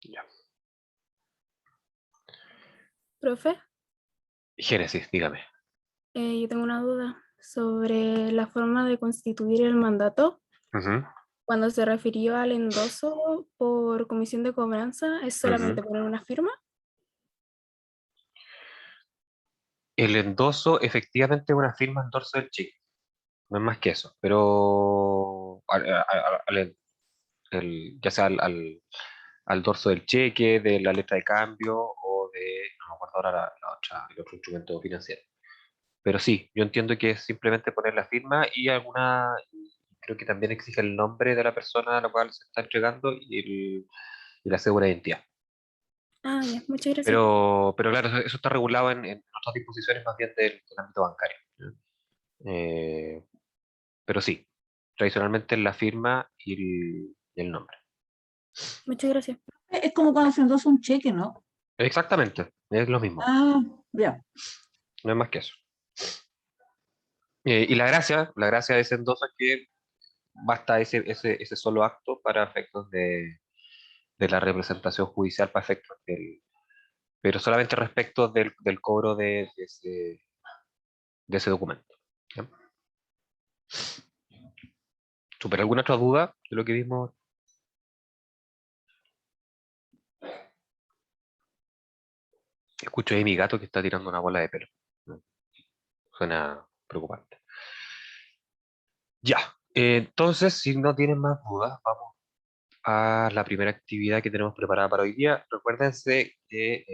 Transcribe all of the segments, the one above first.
Ya. Profe, Génesis, dígame. yo tengo una duda sobre la forma de constituir el mandato. Ujú, Cuando se refirió al endoso por comisión de cobranza, ¿es ujú. solamente poner una firma? El endoso efectivamente es una firma en dorso del cheque, no es más que eso, pero ya sea al dorso del cheque, de la letra de cambio o de, no me acuerdo ahora el otro instrumento financiero. Pero sí, yo entiendo que es simplemente poner la firma y creo que también exige el nombre de la persona a la cual se está entregando y la cédula de identidad. Ah, ya, muchas gracias. Pero claro, eso está regulado en otras disposiciones más bien del ámbito bancario. ¿Ya? Eh, pero sí, tradicionalmente es la firma y el nombre. Muchas gracias. Es como cuando se endosa un cheque, ¿no? Exactamente, es lo mismo, Ah, ya. no es más que eso. Y la gracia de ese endoso es que basta ese solo acto para efectos de la representación judicial, para efectos pero solamente respecto del cobro de ese documento. ¿Ya? ¿Super alguna otra duda de lo que vimos? Escucho ahí mi gato que está tirando una bola de pelo. ¿No? Suena preocupante. Ya, entonces, si no tienen más dudas, vamos a la primera actividad que tenemos preparada para hoy día. Recuérdense que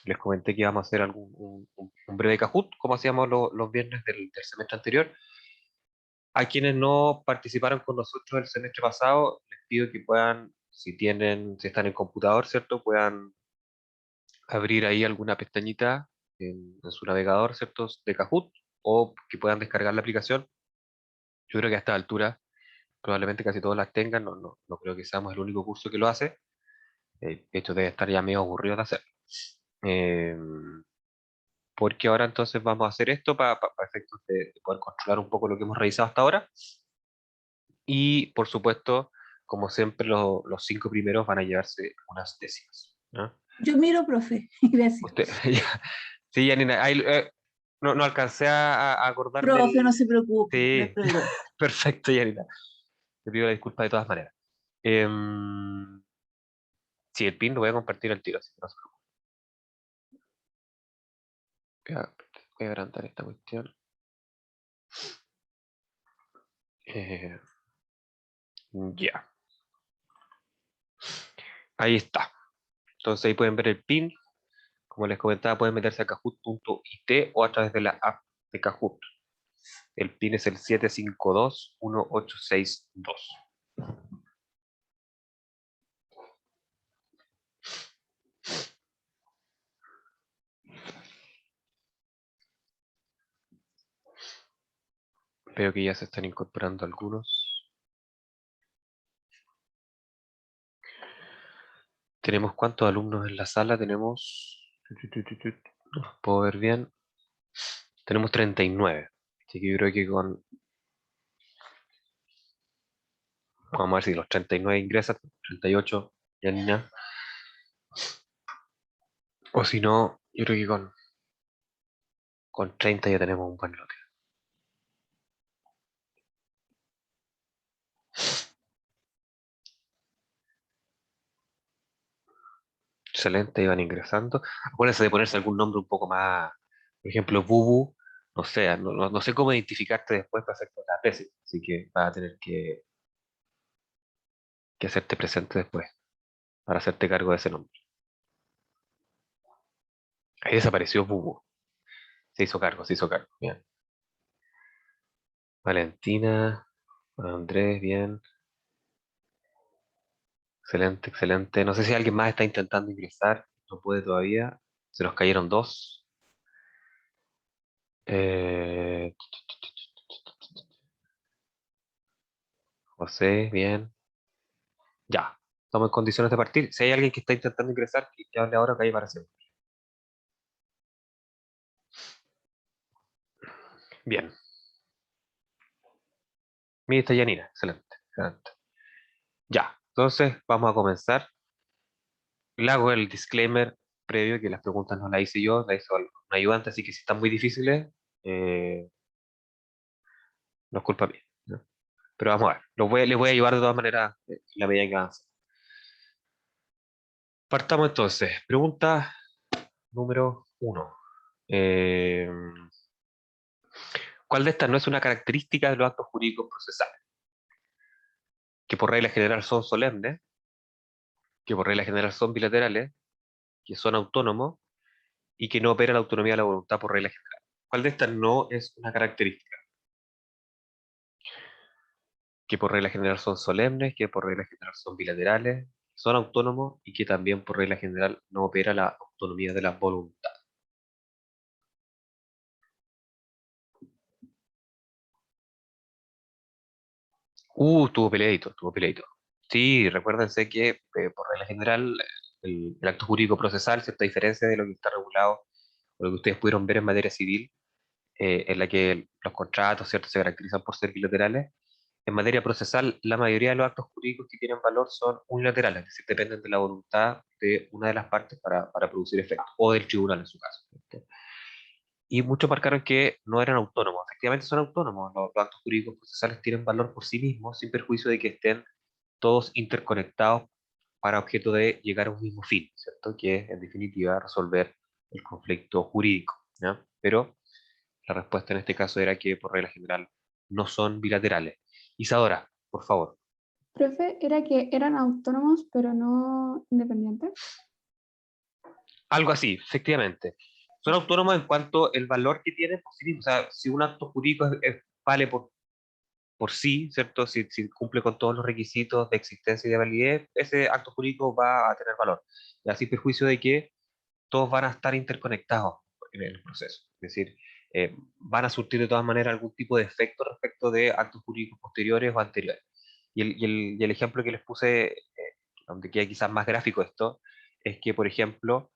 les comenté que íbamos a hacer un breve Kahoot, como hacíamos los viernes del semestre anterior. A quienes no participaron con nosotros el semestre pasado, les pido que puedan, si están en computador, ¿cierto? Puedan abrir ahí alguna pestañita en su navegador, ¿cierto? De Kahoot, o que puedan descargar la aplicación. Yo creo que a esta altura probablemente casi todos las tengan, no creo que seamos el único curso que lo hace. De hecho, debe estar ya medio aburrido de hacer. Eh, Porque ahora entonces vamos a hacer esto para efectos de poder controlar un poco lo que hemos revisado hasta ahora. Y por supuesto, como siempre, los cinco primeros van a llevarse unas décimas. ¿No? Yo miro, profe. Gracias. Usted, ya, sí, Janina, ahí, no alcancé a acordar Profe, no del. se preocupe, no hay Sí, problema. perfecto, Janina. Te pido la disculpa de todas maneras. Sí, el PIN lo voy a compartir al tiro, así que no se preocupe. Voy a agrandar esta cuestión. Eh, ya, ahí está. Entonces ahí pueden ver el PIN. Como les comentaba, pueden meterse a kahoot.it o a través de la app de Kahoot. El PIN es el 7521862. Veo que ya se están incorporando algunos. ¿Tenemos cuántos alumnos en la sala? Tenemos. No los puedo ver bien. Tenemos 39. Así que yo creo que vamos a ver si los 39 ingresan. 38 ya ni nada. O si no, yo creo que con 30 ya tenemos un buen lote. Excelente, iban ingresando. Acuérdense de ponerse algún nombre un poco más, por ejemplo, Bubu, no sé, no sé cómo identificarte después para hacer la tesis, así que vas a tener que hacerte presente después para hacerte cargo de ese nombre. Ahí desapareció Bubu, se hizo cargo, se hizo cargo. Bien. Valentina, Andrés, bien. Excelente, excelente. No sé si alguien más está intentando ingresar, no puede todavía. Se nos cayeron dos. Eh, José, bien. Ya, estamos en condiciones de partir. Si hay alguien que está intentando ingresar, que hable ahora, que ahí para siempre. Bien. Mira, está Yanina. Excelente, excelente. Ya, Entonces, vamos a comenzar. Le hago el disclaimer previo que las preguntas no las hice yo, las hizo un ayudante, así que si están muy difíciles, eh, no es culpa mía, ¿no? Pero vamos a ver, les voy a ayudar de todas maneras en la medida que avance. Partamos entonces. Pregunta número 1. ¿Cuál de estas no es una característica de los actos jurídicos procesales? Que por regla general son solemnes, que por regla general son bilaterales, que son autónomos y que no opera la autonomía de la voluntad por regla general. ¿Cuál de estas no es una característica? Que por regla general son solemnes, que por regla general son bilaterales, son autónomos y que también por regla general no opera la autonomía de la voluntad. Estuvo peleadito, estuvo peleadito. Sí, recuérdense que por regla general el acto jurídico procesal, cierta diferencia de lo que está regulado o lo que ustedes pudieron ver en materia civil, en la que los contratos, ¿cierto?, se caracterizan por ser bilaterales. En materia procesal, la mayoría de los actos jurídicos que tienen valor son unilaterales, es decir, dependen de la voluntad de una de las partes para producir efecto, o del tribunal en su caso, ¿cierto? Y muchos marcaron que no eran autónomos. Efectivamente son autónomos. Los actos jurídicos procesales tienen valor por sí mismos, sin perjuicio de que estén todos interconectados para objeto de llegar a un mismo fin, ¿cierto? Que es, en definitiva, resolver el conflicto jurídico, ¿ya? Pero la respuesta en este caso era que, por regla general, no son bilaterales. Isadora, por favor. Profe, era que eran autónomos pero no independientes. Algo así, efectivamente. Son autónomos en cuanto el valor que tienen por sí mismos. O sea, si un acto jurídico vale por sí, ¿cierto? Si cumple con todos los requisitos de existencia y de validez, ese acto jurídico va a tener valor. Y así perjuicio de que todos van a estar interconectados en el proceso. Es decir, van a surtir de todas maneras algún tipo de efecto respecto de actos jurídicos posteriores o anteriores. Y el ejemplo que les puse, donde queda quizás más gráfico esto, es que, por ejemplo,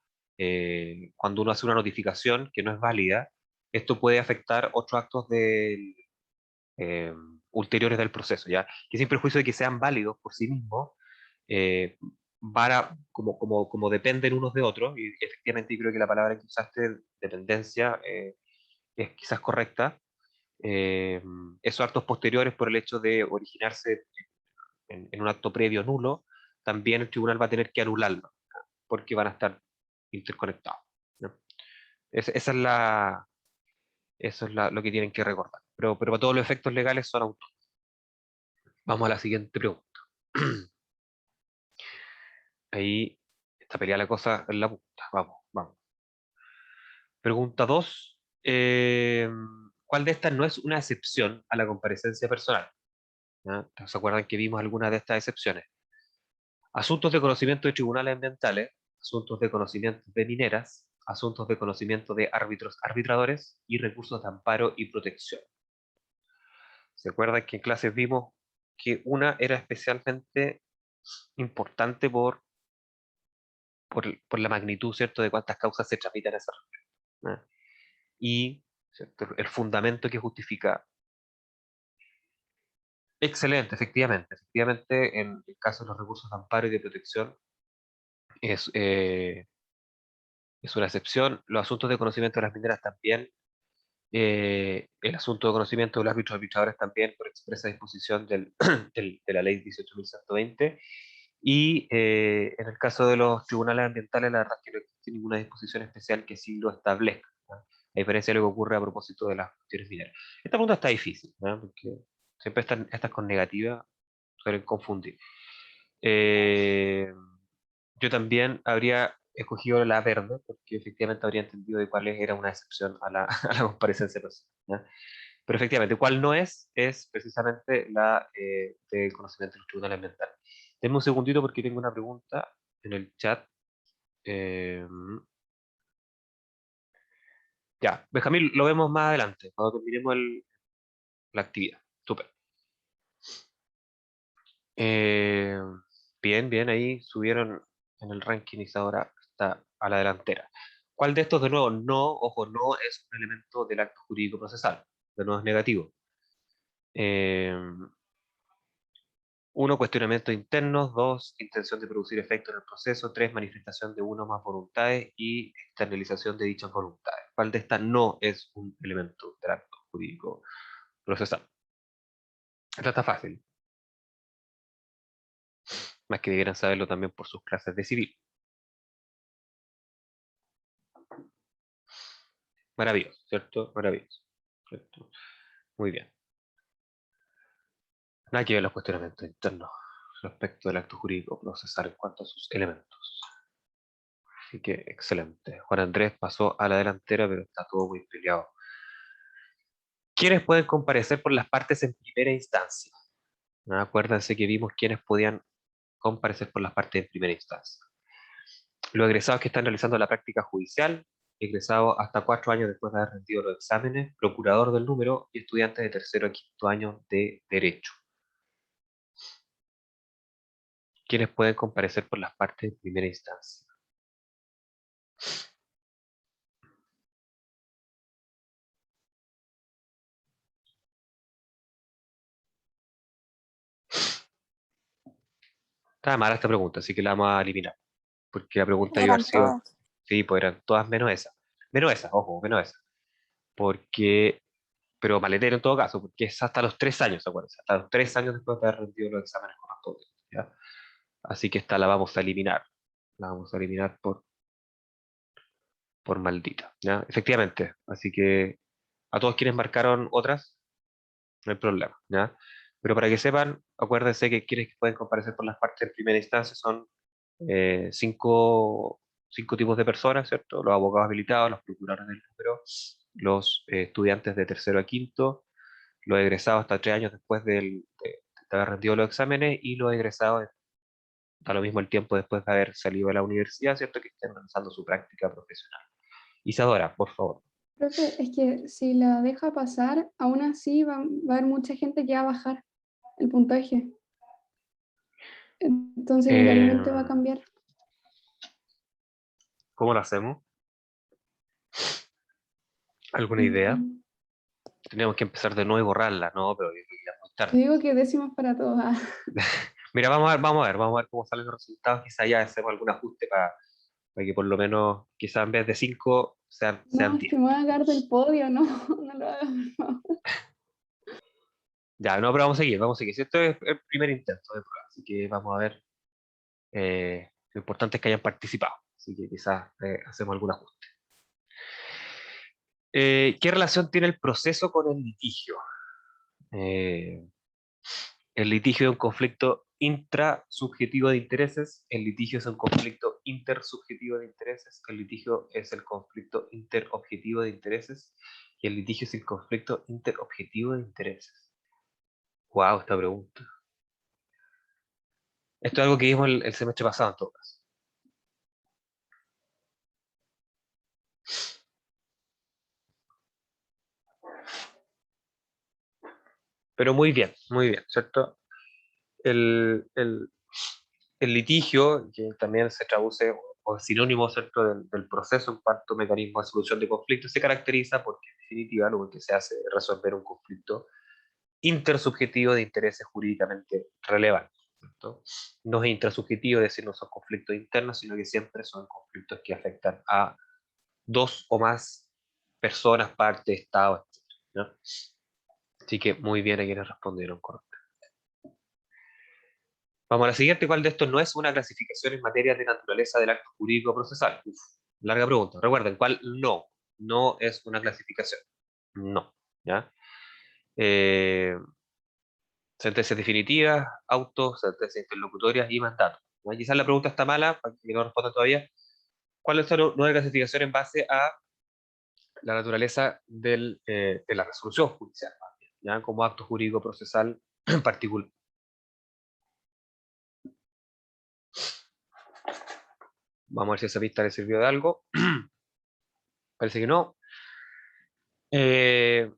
cuando uno hace una notificación que no es válida, esto puede afectar otros actos eh, ulteriores del proceso, ¿ya? Que sin perjuicio de que sean válidos por sí mismos, eh, como dependen unos de otros, y efectivamente creo que la palabra que usaste, dependencia, es quizás correcta, esos actos posteriores por el hecho de originarse en un acto previo nulo, también el tribunal va a tener que anularlo, porque van a estar interconectados, ¿no? Esa es lo que tienen que recordar. Pero para todos los efectos legales son autónomos. Vamos a la siguiente pregunta. Ahí está peleada la cosa en la punta. Vamos, vamos. Pregunta 2. ¿Cuál de estas no es una excepción a la comparecencia personal? ¿Ya? ¿Se acuerdan que vimos algunas de estas excepciones? Asuntos de conocimiento de tribunales ambientales, asuntos de conocimiento de mineras, asuntos de conocimiento de árbitros arbitradores y recursos de amparo y protección. ¿Se acuerdan que en clases vimos que una era especialmente importante por la magnitud, ¿cierto?, de cuántas causas se tramitan a esa región, ¿no? Y, ¿cierto?, el fundamento que justifica. Excelente, efectivamente. Efectivamente, en el caso de los recursos de amparo y de protección, es, eh, es una excepción. Los asuntos de conocimiento de las mineras también. El asunto de conocimiento de los árbitros arbitradores también, por expresa disposición de la ley 18.120. Y en el caso de los tribunales ambientales, la verdad es que no existe ninguna disposición especial que sí lo establezca, ¿no? A diferencia de lo que ocurre a propósito de las cuestiones mineras. Esta pregunta está difícil, ¿no? Porque siempre estas con negativa suelen confundir. Eh, yo también habría escogido la verde, porque efectivamente habría entendido de cuál era una excepción a la, a la comparecencia personal, ¿ya? Pero efectivamente, cuál no es precisamente la de conocimiento de los tribunales ambientales. Denme un segundito porque tengo una pregunta en el chat. Eh, ya, Benjamín, lo vemos más adelante, cuando terminemos la actividad. Súper. Eh, bien, bien, ahí subieron en el ranking y ahora está a la delantera. ¿Cuál de estos, de nuevo, no, ojo, no es un elemento del acto jurídico procesal? De nuevo es negativo. Eh, 1, cuestionamientos internos. 2, intención de producir efecto en el proceso. 3, manifestación de una o más voluntades y externalización de dichas voluntades. ¿Cuál de estas no es un elemento del acto jurídico procesal? Esta está fácil. Más que debieran saberlo también por sus clases de civil. Maravilloso, ¿cierto? Maravilloso. ¿Cierto? Muy bien. Nada que ver los cuestionamientos internos respecto del acto jurídico procesal en cuanto a sus elementos. Así que excelente. Juan Andrés pasó a la delantera, pero está todo muy peleado. ¿Quiénes pueden comparecer por las partes en primera instancia? ¿No? Acuérdense que vimos quiénes podían comparecer por las partes en primera instancia. Los egresados que están realizando la práctica judicial, egresados hasta 4 años después de haber rendido los exámenes, procurador del número y estudiantes de tercero a quinto año de Derecho. ¿Quiénes pueden comparecer por las partes en primera instancia? Estaba mala esta pregunta, así que la vamos a eliminar. Porque la pregunta iba a haber Eran sido, todas. sí, pues eran todas menos esa. Menos esa, ojo, menos esa. Porque, pero maletero en todo caso, porque es hasta los 3 años, acuérdense, hasta los 3 años después de haber rendido los exámenes correspondientes, ¿ya? Así que esta la vamos a eliminar. La vamos a eliminar por maldita, ¿ya? Efectivamente. Así que a todos quienes marcaron otras, no hay problema, ¿ya? Pero para que sepan, acuérdense que quienes pueden comparecer por las partes en primera instancia son cinco tipos de personas, ¿cierto? Los abogados habilitados, los procuradores del número, los estudiantes de tercero a quinto, los egresados hasta 3 años después de haber rendido los exámenes y los egresados a lo mismo el tiempo después de haber salido de la universidad, ¿cierto? Que estén realizando su práctica profesional. Isadora, por favor. Profe, es que si la deja pasar, aún así va a haber mucha gente que va a bajar el puntaje. Entonces Eh, igualmente va a cambiar. ¿Cómo lo hacemos? ¿Alguna idea? Mm, Tenemos que empezar de nuevo y borrarla, ¿no? Pero yo creo que ya es muy Yo tarde. digo que décimas para todos. Mira, vamos a ver cómo salen los resultados. Quizá ya hacemos algún ajuste para que por lo menos, quizá en vez de 5, sean No, es 10. que me voy a caer del podio, no, no lo hagas, por favor. Ya, no, pero vamos a seguir. Si esto es el primer intento de prueba, así que vamos a ver. Lo importante es que hayan participado, así que quizás hacemos algún ajuste. ¿Qué relación tiene el proceso con el litigio? Eh, el litigio es un conflicto intrasubjetivo de intereses, el litigio es un conflicto intersubjetivo de intereses, el litigio es el conflicto interobjetivo de intereses y el litigio es el conflicto interobjetivo de intereses. Wow, esta pregunta. Esto es algo que vimos el semestre pasado en todo caso. Pero muy bien, ¿cierto? El litigio, que también se traduce o es sinónimo, ¿cierto?, del proceso en cuanto a mecanismo de solución de conflictos, se caracteriza porque, en definitiva, lo que se hace es resolver un conflicto intersubjetivo de intereses jurídicamente relevantes, ¿cierto? No es intrasubjetivo, es decir, no son conflictos internos, sino que siempre son conflictos que afectan a dos o más personas, partes, estados, etc., ¿no? Así que muy bien a quienes respondieron correcto. Vamos a la siguiente. ¿Cuál de estos no es una clasificación en materia de naturaleza del acto jurídico procesal? Uf, larga pregunta. Recuerden, ¿cuál no? No es una clasificación. No. ¿Ya? Eh, sentencias definitivas, autos, sentencias interlocutorias y mandatos. ¿Ya? Quizás la pregunta está mala, para que no responda todavía. ¿Cuál es no una clasificación en base a la naturaleza de la resolución judicial? ¿Ya? Como acto jurídico procesal en particular. Vamos a ver si esa pista le sirvió de algo. Parece que no. Eh,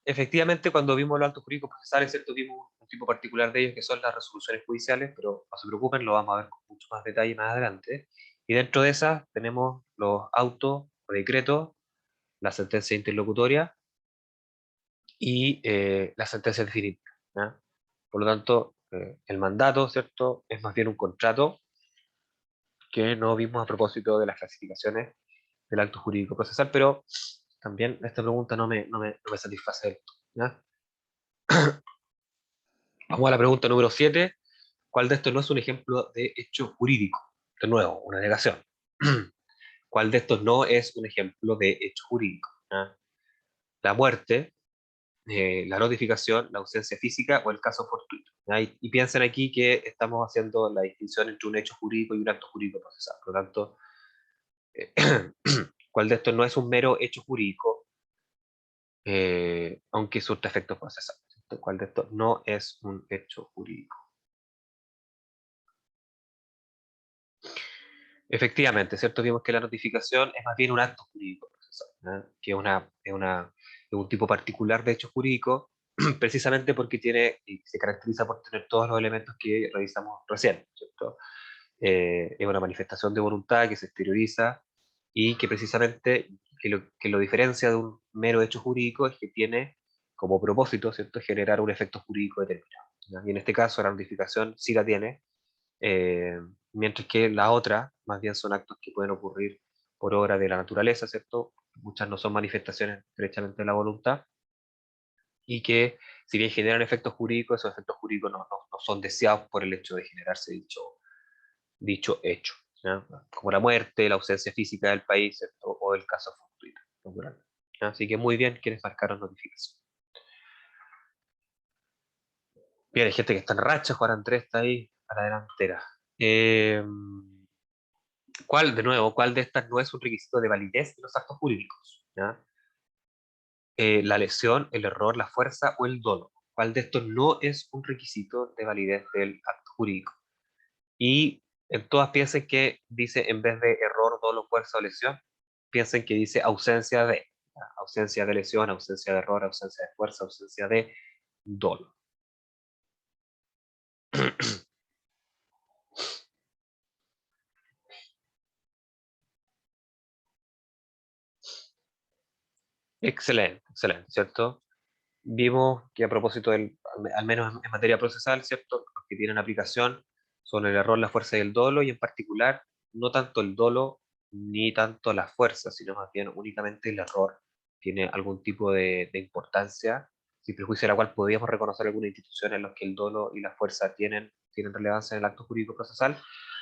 Efectivamente, cuando vimos los actos jurídicos procesales, ¿cierto? Vimos un tipo particular de ellos que son las resoluciones judiciales, pero no se preocupen, lo vamos a ver con mucho más detalle más adelante. Y dentro de esas tenemos los autos o decretos, la sentencia interlocutoria y la sentencia definitiva, ¿ya? Por lo tanto, el mandato, ¿cierto? Es más bien un contrato que no vimos a propósito de las clasificaciones del acto jurídico procesal, pero también esta pregunta no me satisface del todo, ¿ya? Vamos a la pregunta número 7. ¿Cuál de estos no es un ejemplo de hecho jurídico? De nuevo, una negación. ¿Cuál de estos no es un ejemplo de hecho jurídico? ¿Ya? La muerte, la notificación, la ausencia física o el caso fortuito. ¿Ya? Y piensen aquí que estamos haciendo la distinción entre un hecho jurídico y un acto jurídico procesal. Por lo tanto, eh, ¿cuál de estos no es un mero hecho jurídico, aunque surta efectos procesales? ¿Cuál de estos no es un hecho jurídico? Efectivamente, ¿cierto? Vimos que la notificación es más bien un acto jurídico procesal, ¿no? Que es un tipo particular de hecho jurídico, precisamente porque tiene y se caracteriza por tener todos los elementos que revisamos recién, ¿cierto? Es una manifestación de voluntad que se exterioriza y que precisamente que lo diferencia de un mero hecho jurídico es que tiene como propósito, ¿cierto?, generar un efecto jurídico determinado, ¿no? Y en este caso la notificación sí la tiene, eh, mientras que la otra, más bien son actos que pueden ocurrir por obra de la naturaleza, ¿cierto? Muchas no son manifestaciones derechamente de la voluntad, y que, si bien generan efectos jurídicos, esos efectos jurídicos no son deseados por el hecho de generarse dicho hecho, ¿ya? Como la muerte, la ausencia física del país, ¿cierto? O el caso fortuito, naturalmente, ¿ya? Así que muy bien quienes marcaron notificación. Bien, hay gente que está en racha. Juan Andrés está ahí a la delantera. Eh, ¿Cuál de estas no es un requisito de validez de los actos jurídicos? ¿Ya? La lesión, el error, la fuerza o el dolo. ¿Cuál de estos no es un requisito de validez del acto jurídico? Y en todas piensen que dice, en vez de error, dolo, fuerza o lesión, piensen que dice ausencia de. ¿Ya? Ausencia de lesión, ausencia de error, ausencia de fuerza, ausencia de dolo. Excelente, excelente, ¿cierto? Vimos que a propósito al menos en materia procesal, ¿cierto? Los que tienen aplicación son el error, la fuerza y el dolo, y en particular, no tanto el dolo ni tanto la fuerza, sino más bien únicamente el error tiene algún tipo de importancia, sin prejuicio de la cual podríamos reconocer alguna institución en las que el dolo y la fuerza tienen relevancia en el acto jurídico procesal,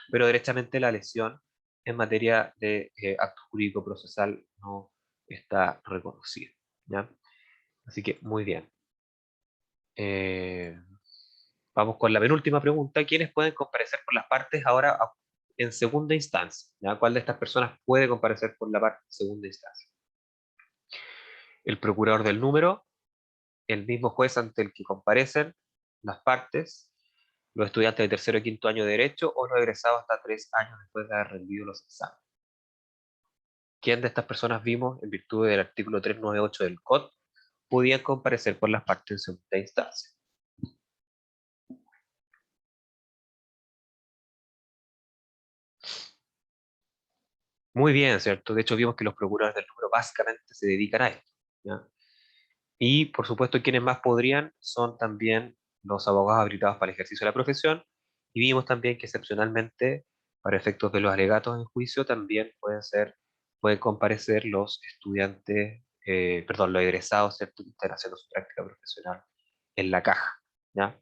pero derechamente la lesión en materia de acto jurídico procesal no está reconocida, ¿ya? Así que muy bien. Eh, Vamos con la penúltima pregunta. ¿Quiénes pueden comparecer por las partes ahora en segunda instancia? ¿Ya? ¿Cuál de estas personas puede comparecer por la parte en segunda instancia? El procurador del número, el mismo juez ante el que comparecen las partes, los estudiantes de tercero y quinto año de Derecho o los egresados hasta 3 años después de haber rendido los exámenes. ¿Quién de estas personas vimos, en virtud del artículo 398 del COD, podían comparecer por las partes en segunda instancia? Muy bien, ¿cierto? De hecho, vimos que los procuradores del número básicamente se dedican a esto, ¿ya? Y, por supuesto, quienes más podrían son también los abogados habilitados para el ejercicio de la profesión. Y vimos también que excepcionalmente, para efectos de los alegatos en juicio, también pueden comparecer los estudiantes, perdón, los egresados, ¿cierto?, que están haciendo su práctica profesional en la caja, ¿ya?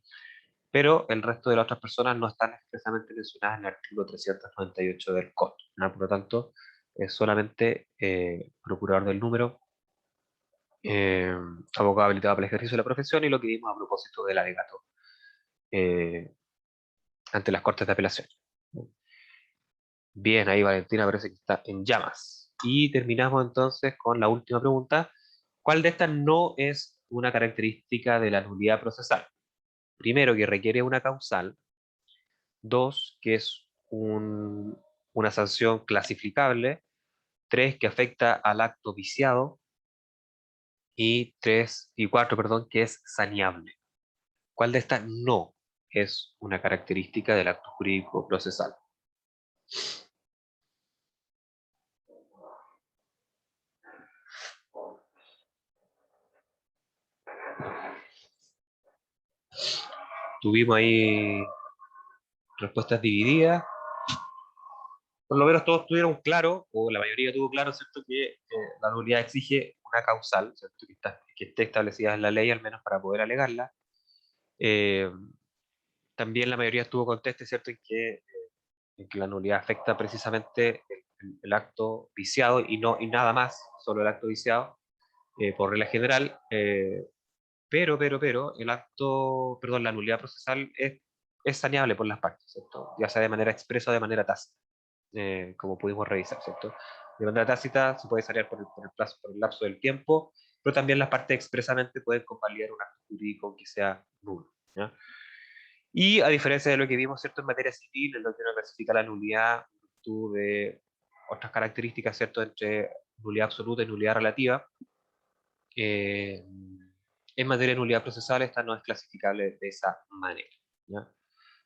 Pero el resto de las otras personas no están expresamente mencionadas en el artículo 398 del COD, ¿no? Por lo tanto, es solamente procurador del número, eh, abogado habilitado para el ejercicio de la profesión, y lo que vimos a propósito del alegato eh, ante las Cortes de Apelación. Bien, ahí Valentina parece que está en llamas. Y terminamos entonces con la última pregunta. ¿Cuál de estas no es una característica de la nulidad procesal? Primero, que requiere una causal. Dos, que es una sanción clasificable. Tres, que afecta al acto viciado. Y cuatro, perdón, que es saneable. ¿Cuál de estas no es una característica del acto jurídico procesal? tuvimos ahí respuestas divididas. Por lo menos todos tuvieron claro, o la mayoría tuvo claro, ¿cierto?, que la nulidad exige una causal, ¿cierto?, que esté establecida en la ley, al menos para poder alegarla. También la mayoría estuvo conteste, ¿cierto?, en que la nulidad afecta precisamente el acto viciado y nada más, solo el acto viciado, por regla general. Pero, la nulidad procesal es saneable por las partes, ¿cierto?, ya sea de manera expresa o de manera tácita, como pudimos revisar, ¿cierto? De manera tácita se puede sanear por el lapso del tiempo, pero también las partes expresamente pueden convalidar un acto jurídico que sea nulo, ¿ya? Y a diferencia de lo que vimos, ¿cierto?, en materia civil, en lo que uno clasifica la nulidad en virtud de otras características, ¿cierto?, entre nulidad absoluta y nulidad relativa, eh, en materia de nulidad procesal esta no es clasificable de esa manera, ¿ya?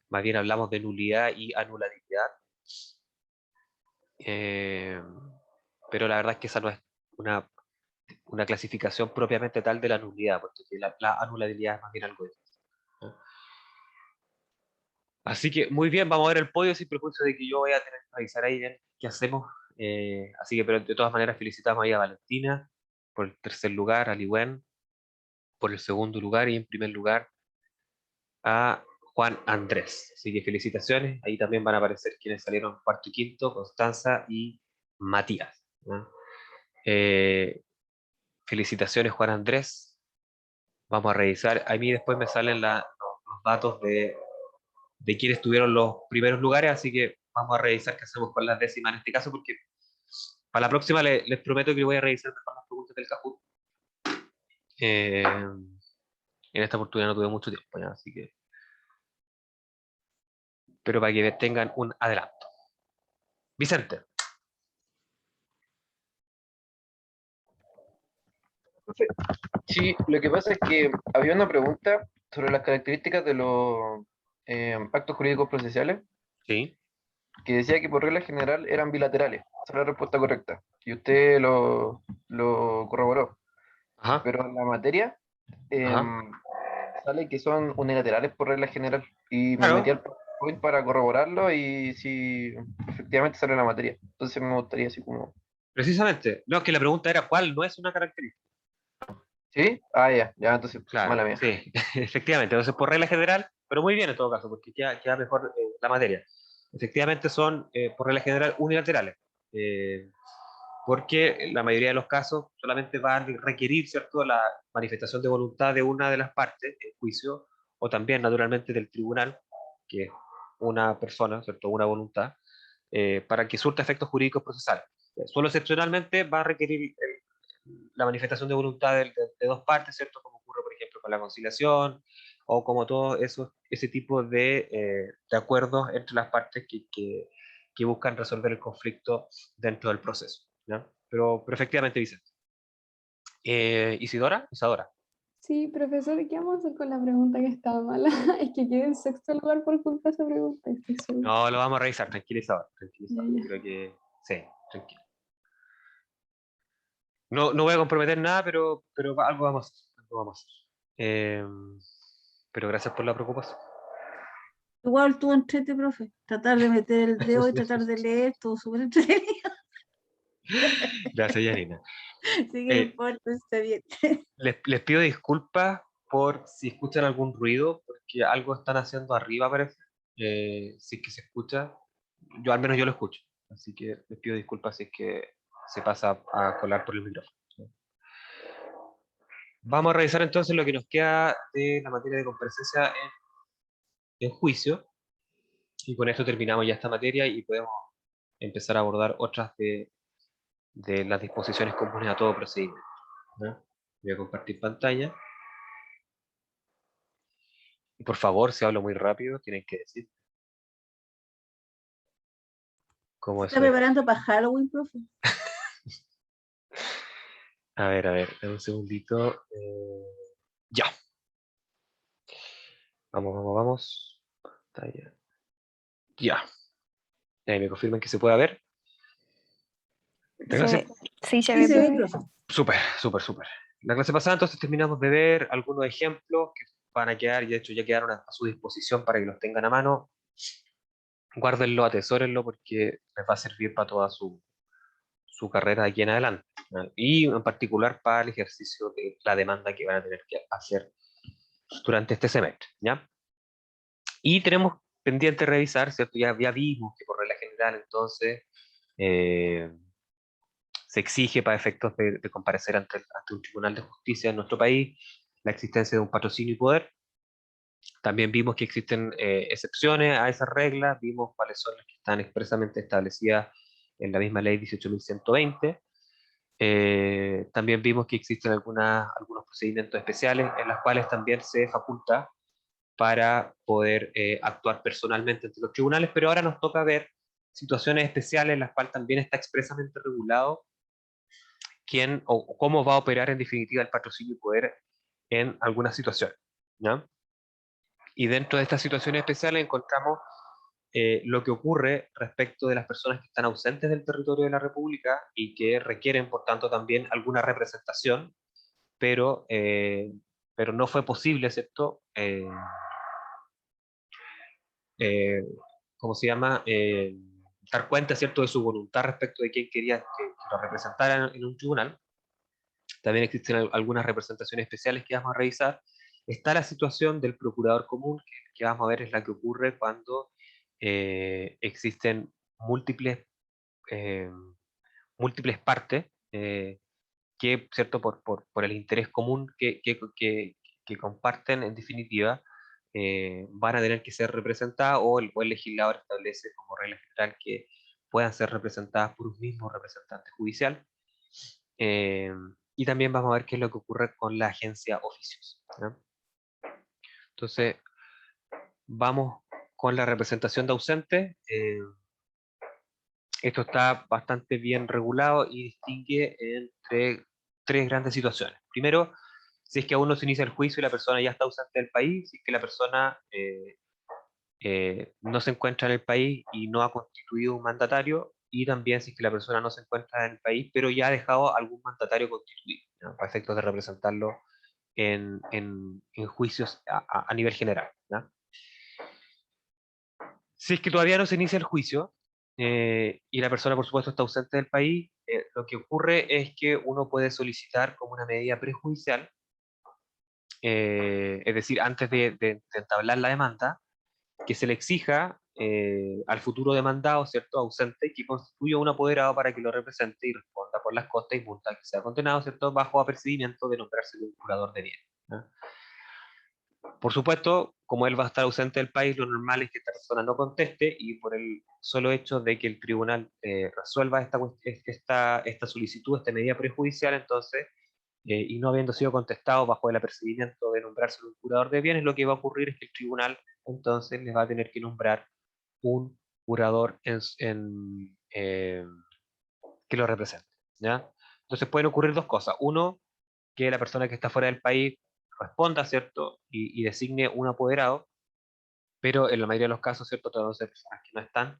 Más bien hablamos de nulidad y anulabilidad, pero la verdad es que esa no es una clasificación propiamente tal de la nulidad, porque la anulabilidad es más bien algo distinto, ¿ya? Así que muy bien, vamos a ver el podio sin perjuicio de que yo voy a tener que revisar ahí bien qué hacemos. Así que, pero de todas maneras, felicitamos ahí a Valentina por el tercer lugar, a Liwen por el segundo lugar y en primer lugar a Juan Andrés. Así que felicitaciones. Ahí también van a aparecer quienes salieron cuarto y quinto, Constanza y Matías, ¿no? Felicitaciones, Juan Andrés. Vamos a revisar. A mí después me salen los datos de quienes tuvieron los primeros lugares, así que vamos a revisar qué hacemos con las décimas en este caso, porque para la próxima les prometo que voy a revisar mejor las preguntas del Kahoot. En esta oportunidad no tuve mucho tiempo, ¿ya? Así que, pero para que tengan un adelanto. Vicente. Sí, lo que pasa es que había una pregunta sobre las características de los actos jurídicos procesales Sí. que decía que por regla general eran bilaterales. Esa es la respuesta correcta. Y usted lo corroboró. Ajá. Pero en la materia Ajá. sale que son unilaterales por regla general. Y me Claro. metí al PowerPoint para corroborarlo y si efectivamente sale en la materia. Entonces me gustaría así como... Precisamente. No, es que la pregunta era cuál no es una característica. ¿Sí? Ah, ya, entonces, Claro, mala mía. sí, efectivamente. Entonces, por regla general, pero muy bien en todo caso, porque queda mejor la materia. Efectivamente son, por regla general, unilaterales. Porque la mayoría de los casos solamente van a requerir, ¿cierto?, la manifestación de voluntad de una de las partes en juicio, o también, naturalmente, del tribunal, que es una persona, ¿cierto?, una voluntad, para que surta efectos jurídicos procesales. Solo excepcionalmente va a requerir la manifestación de voluntad de dos partes, ¿cierto?, como ocurre, por ejemplo, con la conciliación, o como todo ese tipo de acuerdos entre las partes que buscan resolver el conflicto dentro del proceso, ¿ya? Pero efectivamente, Vicente. Isidora. Sí, profesor, ¿qué vamos a hacer con la pregunta que estaba mala? Es que quedé en sexto lugar por culpa de esa pregunta, estoy segura. No, lo vamos a revisar, tranquila, Isadora. Ya, ya. Creo que sí, tranquilo. No voy a comprometer nada, pero algo vamos a hacer. Algo vamos a hacer. Pero gracias por la preocupación. Igual tú entrete, profe. Tratar de meter el dedo y tratar de leer, todo súper entretenido. Gracias, Yanina. Así que no importa, está bien. Les pido disculpas por si escuchan algún ruido, porque algo están haciendo arriba, parece. Si es que se escucha, al menos yo lo escucho. Así que les pido disculpas si es que se pasa a colar por el micrófono. Vamos a revisar entonces lo que nos queda de la materia de comparecencia en juicio. Y con esto terminamos ya esta materia y podemos empezar a abordar otras de las disposiciones comunes a todo procedimiento, ¿no? Voy a compartir pantalla. Y por favor, si hablo muy rápido, tienen que decir cómo ¿Se eso está es. preparando para Halloween, profe? A ver, dame un segundito. Ya. Vamos. Pantalla. Ya. Ahí me confirman que se pueda ver. La clase... Sí, se Sí, ve. se ve, profe. profe. Súper. La clase pasada entonces terminamos de ver algunos ejemplos que van a quedar, y de hecho ya quedaron a su disposición para que los tengan a mano. Guárdenlo, atesórenlo, porque les va a servir para toda su carrera de aquí en adelante, ¿ya? Y en particular para el ejercicio de la demanda que van a tener que hacer durante este semestre, ¿ya? Y tenemos pendiente revisar, ¿cierto? Ya vimos que por regla general, entonces, se exige para efectos de comparecer ante un tribunal de justicia en nuestro país la existencia de un patrocinio y poder. También vimos que existen excepciones a esas reglas, vimos cuáles son las que están expresamente establecidas en la misma ley 18.120. También vimos que existen algunos procedimientos especiales en los cuales también se faculta para poder actuar personalmente ante los tribunales, pero ahora nos toca ver situaciones especiales en las cuales también está expresamente regulado quién o cómo va a operar en definitiva el patrocinio y poder en algunas situaciones, ¿no? Y dentro de estas situaciones especiales encontramos lo que ocurre respecto de las personas que están ausentes del territorio de la República y que requieren, por tanto, también alguna representación, pero, pero no fue posible, ¿cierto? ¿Cómo se llama? Dar cuenta, ¿cierto?, de su voluntad respecto de quién quería que lo representara en un tribunal. También existen algunas representaciones especiales que vamos a revisar. Está la situación del procurador común, que vamos a ver es la que ocurre cuando existen múltiples, eh, múltiples partes que, ¿cierto?, por el interés común que comparten, en definitiva, van a tener que ser representadas o el legislador establece como regla general que puedan ser representadas por un mismo representante judicial. Eh, y también vamos a ver qué es lo que ocurre con la agencia oficios, ¿no? Entonces, vamos con la representación de ausentes. Esto está bastante bien regulado y distingue entre tres grandes situaciones. Primero, si es que aún no se inicia el juicio y la persona ya está ausente del país, si es que la persona no se encuentra en el país y no ha constituido un mandatario, y también si es que la persona no se encuentra en el país, pero ya ha dejado algún mandatario constituido, ¿no?, para efectos de representarlo en juicios a nivel general, ¿no? Si es que todavía no se inicia el juicio y la persona, por supuesto, está ausente del país, lo que ocurre es que uno puede solicitar como una medida prejudicial, es decir, antes de entablar la demanda, que se le exija al futuro demandado, ¿cierto?, ausente, que constituya un apoderado para que lo represente y responda por las costas y multas que sea condenado, ¿cierto?, bajo apercibimiento de nombrarse un curador de bienes, ¿no? Por supuesto, como él va a estar ausente del país, lo normal es que esta persona no conteste y por el solo hecho de que el tribunal resuelva esta solicitud, esta medida prejudicial, entonces, y no habiendo sido contestado bajo el apercibimiento de nombrarse un curador de bienes, lo que va a ocurrir es que el tribunal entonces les va a tener que nombrar un curador que lo represente, ¿ya? Entonces pueden ocurrir dos cosas. Uno, que la persona que está fuera del país responda, ¿cierto? Y designe un apoderado, pero en la mayoría de los casos, ¿cierto?, todas las personas que no están,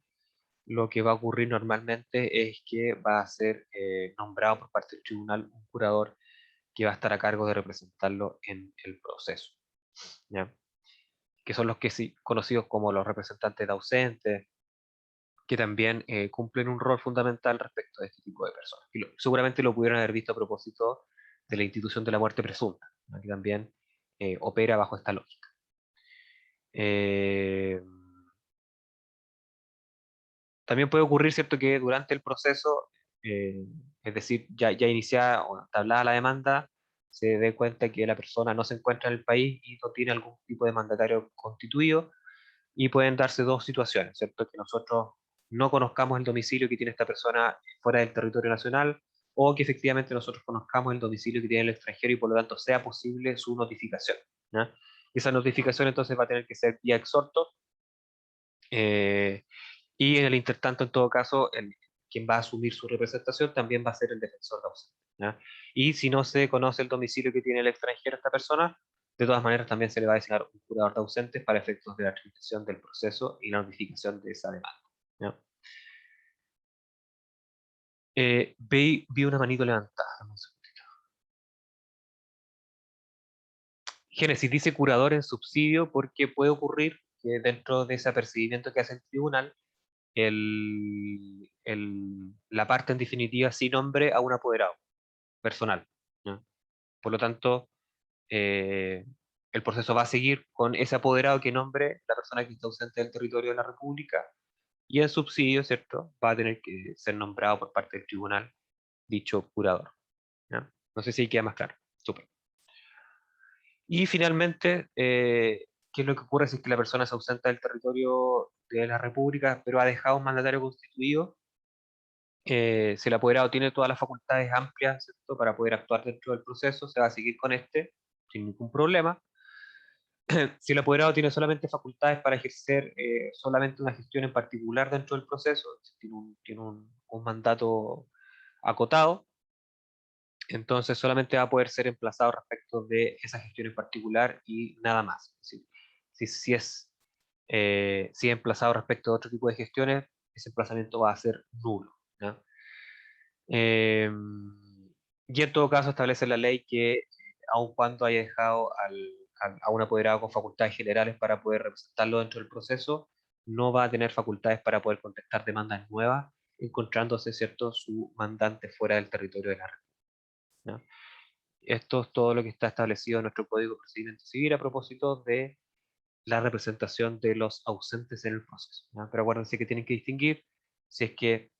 lo que va a ocurrir normalmente es que va a ser nombrado por parte del tribunal un curador que va a estar a cargo de representarlo en el proceso, ¿ya? Que son los que sí, conocidos como los representantes de ausentes, que también cumplen un rol fundamental respecto a este tipo de personas. Y seguramente lo pudieron haber visto a propósito de la institución de la muerte presunta, ¿no?, que también opera bajo esta lógica. Eh, También puede ocurrir, ¿cierto?, que durante el proceso, es decir, ya iniciada o entablada la demanda, se dé cuenta que la persona no se encuentra en el país y no tiene algún tipo de mandatario constituido, y pueden darse dos situaciones, ¿cierto? Que nosotros no conozcamos el domicilio que tiene esta persona fuera del territorio nacional, o que efectivamente nosotros conozcamos el domicilio que tiene el extranjero y por lo tanto sea posible su notificación, ¿ya? Y esa notificación entonces va a tener que ser vía exhorto, y en el intertanto, en todo caso, quien va a asumir su representación también va a ser el defensor de ausente, ¿ya? Y si no se conoce el domicilio que tiene el extranjero a esta persona, de todas maneras también se le va a designar un curador de ausentes para efectos de la tramitación del proceso y la notificación de esa demanda, ¿ya? Vi una manito levantada. Dame un segundito. Génesis dice curador en subsidio porque puede ocurrir que dentro de ese apercibimiento que hace el tribunal, la parte en definitiva sí nombre a un apoderado personal, ¿no? Por lo tanto, el proceso va a seguir con ese apoderado que nombre la persona que está ausente del territorio de la República, y en subsidio, ¿cierto?, va a tener que ser nombrado por parte del tribunal dicho curador, ¿ya? No sé si ahí queda más claro. Súper. Y finalmente, ¿qué es lo que ocurre si es que la persona se ausenta del territorio de la República, pero ha dejado un mandatario constituido? Si el apoderado tiene todas las facultades amplias, ¿cierto?, para poder actuar dentro del proceso, se va a seguir con este sin ningún problema. Si el apoderado tiene solamente facultades para ejercer solamente una gestión en particular dentro del proceso, tiene un mandato acotado, entonces solamente va a poder ser emplazado respecto de esa gestión en particular y nada más. Si es emplazado respecto a otro tipo de gestiones, ese emplazamiento va a ser nulo, ¿ya? Eh, y en todo caso establece la ley que aun cuando haya dejado a un apoderado con facultades generales para poder representarlo dentro del proceso, no va a tener facultades para poder contestar demandas nuevas, encontrándose, ¿cierto?, su mandante fuera del territorio de la República, ¿ya? Esto es todo lo que está establecido en nuestro Código de Procedimiento Civil a propósito de la representación de los ausentes en el proceso, ¿ya? Pero acuérdense que tienen que distinguir si es que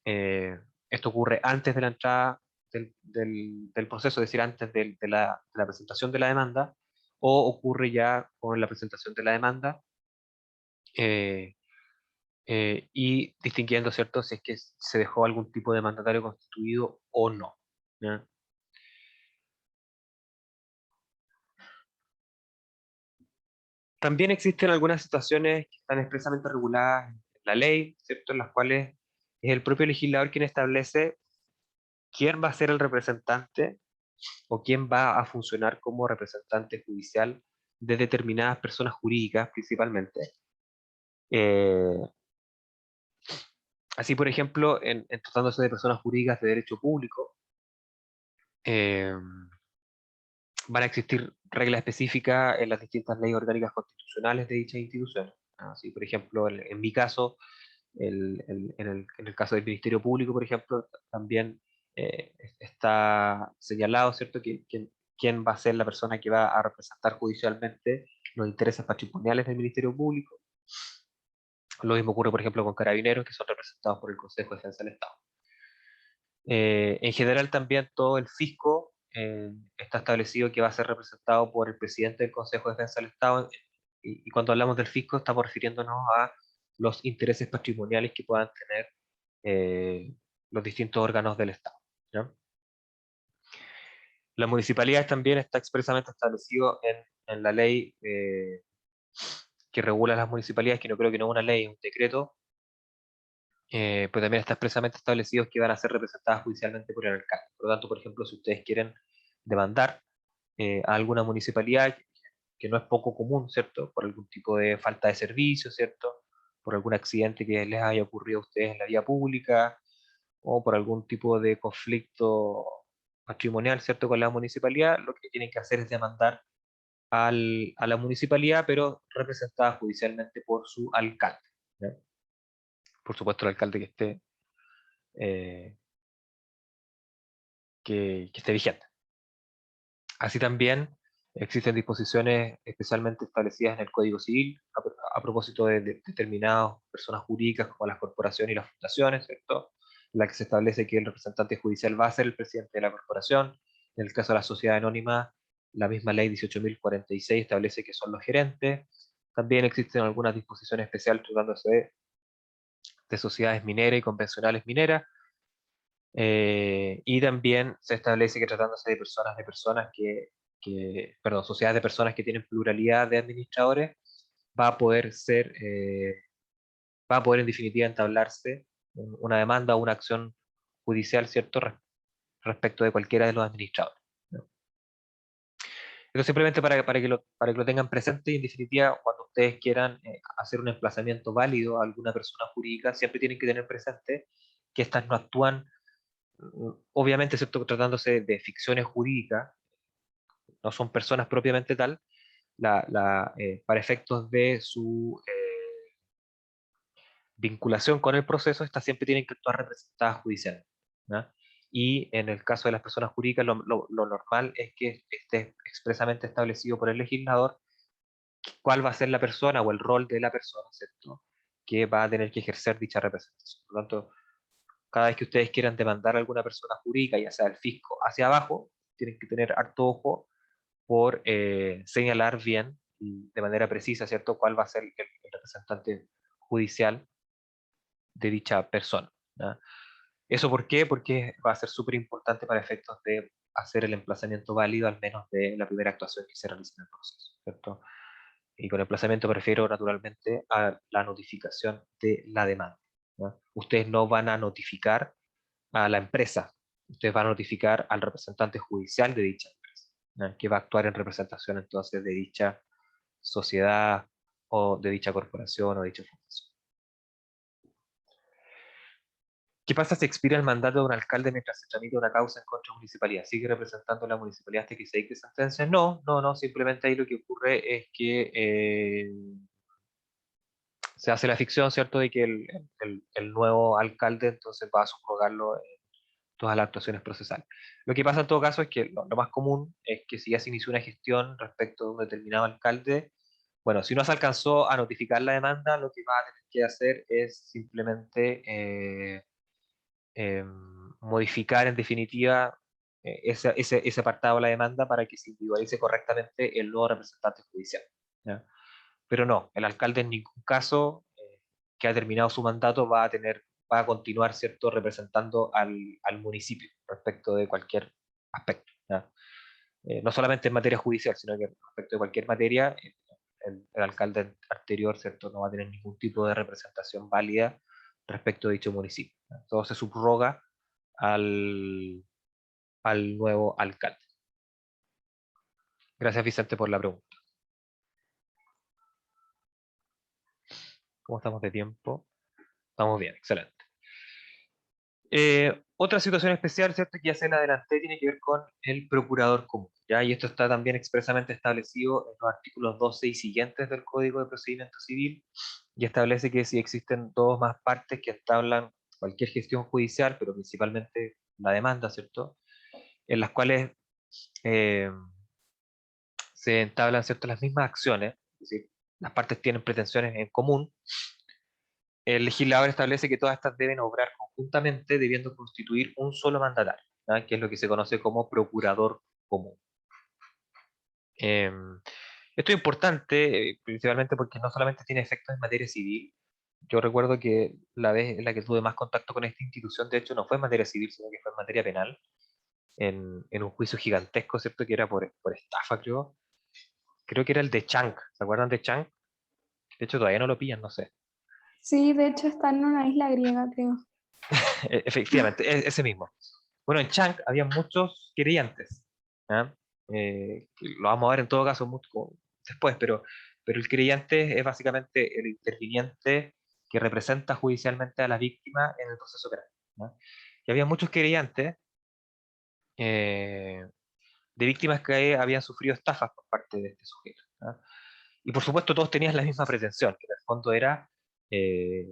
eh, esto ocurre antes de la entrada del proceso, es decir, antes de la presentación de la demanda, o ocurre ya con la presentación de la demanda, eh, y distinguiendo, ¿cierto?, si es que se dejó algún tipo de mandatario constituido o no, ¿ya? También existen algunas situaciones que están expresamente reguladas en la ley, ¿cierto?, en las cuales es el propio legislador quien establece quién va a ser el representante o quién va a funcionar como representante judicial de determinadas personas jurídicas principalmente. Eh, Así, por ejemplo, en tratándose de personas jurídicas de derecho público, eh, van a existir reglas específicas en las distintas leyes orgánicas constitucionales de dichas instituciones. Así, por ejemplo, en mi caso, en el caso del Ministerio Público, por ejemplo, también está señalado, ¿cierto?, quién va a ser la persona que va a representar judicialmente los intereses patrimoniales del Ministerio Público. Lo mismo ocurre, por ejemplo, con carabineros, que son representados por el Consejo de Defensa del Estado. En general, también todo el fisco está establecido que va a ser representado por el presidente del Consejo de Defensa del Estado, y cuando hablamos del fisco estamos refiriéndonos a los intereses patrimoniales que puedan tener los distintos órganos del Estado, ¿ya? Las municipalidades también está expresamente establecido en la ley que regula las municipalidades, que no creo que no es una ley, es un decreto, pues también está expresamente establecido que van a ser representadas judicialmente por el alcalde. Por lo tanto, por ejemplo, si ustedes quieren demandar a alguna municipalidad, que no es poco común, ¿cierto?, por algún tipo de falta de servicio, ¿cierto?, por algún accidente que les haya ocurrido a ustedes en la vía pública, o por algún tipo de conflicto patrimonial, ¿cierto?, con la municipalidad, lo que tienen que hacer es demandar a la municipalidad, pero representada judicialmente por su alcalde, ¿ya? Por supuesto, el alcalde eh, que esté vigente. Así también existen disposiciones especialmente establecidas en el Código Civil a propósito de determinadas personas jurídicas como las corporaciones y las fundaciones, ¿cierto?, en la que se establece que el representante judicial va a ser el presidente de la corporación. En el caso de la sociedad anónima, la misma ley 18.046 establece que son los gerentes. También existen algunas disposiciones especiales tratándose de sociedades mineras y convencionales mineras. Y también se establece que tratándose de perdón, sociedades de personas que tienen pluralidad de administradores, va a poder ser, va a poder en definitiva entablarse una demanda o una acción judicial, ¿cierto?, respecto de cualquiera de los administradores, ¿no? Esto simplemente para que lo tengan presente, y en definitiva, cuando ustedes quieran hacer un emplazamiento válido a alguna persona jurídica, siempre tienen que tener presente que estas no actúan, obviamente, ¿cierto?, tratándose de ficciones jurídicas, no son personas propiamente tal, para efectos de su vinculación con el proceso, estas siempre tienen que actuar representadas judicialmente, ¿ya? Y en el caso de las personas jurídicas, lo normal es que esté expresamente establecido por el legislador cuál va a ser la persona o el rol de la persona, ¿cierto?, que va a tener que ejercer dicha representación. Por lo tanto, cada vez que ustedes quieran demandar a alguna persona jurídica, ya sea el fisco hacia abajo, tienen que tener harto ojo por señalar bien y de manera precisa, ¿cierto?, cuál va a ser el representante judicial de dicha persona, ¿ya? ¿Eso por qué? Porque va a ser súper importante para efectos de hacer el emplazamiento válido, al menos de la primera actuación que se realiza en el proceso, ¿cierto? Y con emplazamiento me refiero naturalmente a la notificación de la demanda, ¿ya? Ustedes no van a notificar a la empresa, ustedes van a notificar al representante judicial de dicha empresa, ¿ya?, que va a actuar en representación entonces de dicha sociedad o de dicha corporación o de dicha fundación. ¿Qué pasa si expira el mandato de un alcalde mientras se tramita una causa en contra de la municipalidad? ¿Sigue representando a la municipalidad hasta que se dicte sentencia? No, simplemente ahí lo que ocurre es que se hace la ficción, ¿cierto?, de que el nuevo alcalde entonces va a subrogarlo en todas las actuaciones procesales. Lo que pasa en todo caso es que lo más común es que si ya se inició una gestión respecto de un determinado alcalde, bueno, si no se alcanzó a notificar la demanda, lo que va a tener que hacer es simplemente modificar en definitiva ese apartado de la demanda para que se individualice correctamente el nuevo representante judicial, ¿ya? Pero no, el alcalde en ningún caso que ha terminado su mandato va a continuar, ¿cierto?, representando al municipio respecto de cualquier aspecto, ¿ya? No solamente en materia judicial, sino que respecto de cualquier materia, el alcalde anterior, ¿cierto?, no va a tener ningún tipo de representación válida respecto de dicho municipio, ¿ya? Todo se subroga al nuevo alcalde. Gracias, Vicente, por la pregunta. ¿Cómo estamos de tiempo? Estamos bien, excelente. Otra situación especial, ¿cierto?, que ya se la adelanté, tiene que ver con el procurador común, ¿ya? Y esto está también expresamente establecido en los artículos 12 y siguientes del Código de Procedimiento Civil, y establece que si existen dos o más partes que entablan cualquier gestión judicial, pero principalmente la demanda, ¿cierto?, en las cuales se entablan, ¿cierto?, las mismas acciones, es decir, las partes tienen pretensiones en común, el legislador establece que todas estas deben obrar conjuntamente, debiendo constituir un solo mandatario, ¿ya?, que es lo que se conoce como procurador común. Esto es importante, principalmente porque no solamente tiene efectos en materia civil. Yo recuerdo que la vez en la que tuve más contacto con esta institución, de hecho, no fue en materia civil, sino que fue en materia penal, en un juicio gigantesco, ¿cierto?, que era por estafa, creo. Creo que era el de Chang. ¿Se acuerdan de Chang? De hecho, todavía no lo pillan, no sé. Sí, de hecho está en una isla griega, creo. Efectivamente, ese mismo. Bueno, en Chang había muchos querellantes, ¿ya? Lo vamos a ver en todo caso después, pero el querellante es básicamente el interviniente que representa judicialmente a la víctima en el proceso penal, ¿ya? Y había muchos querellantes eh, de víctimas que habían sufrido estafas por parte de este sujeto, ¿ya? Y por supuesto todos tenían la misma pretensión, que en el fondo era eh,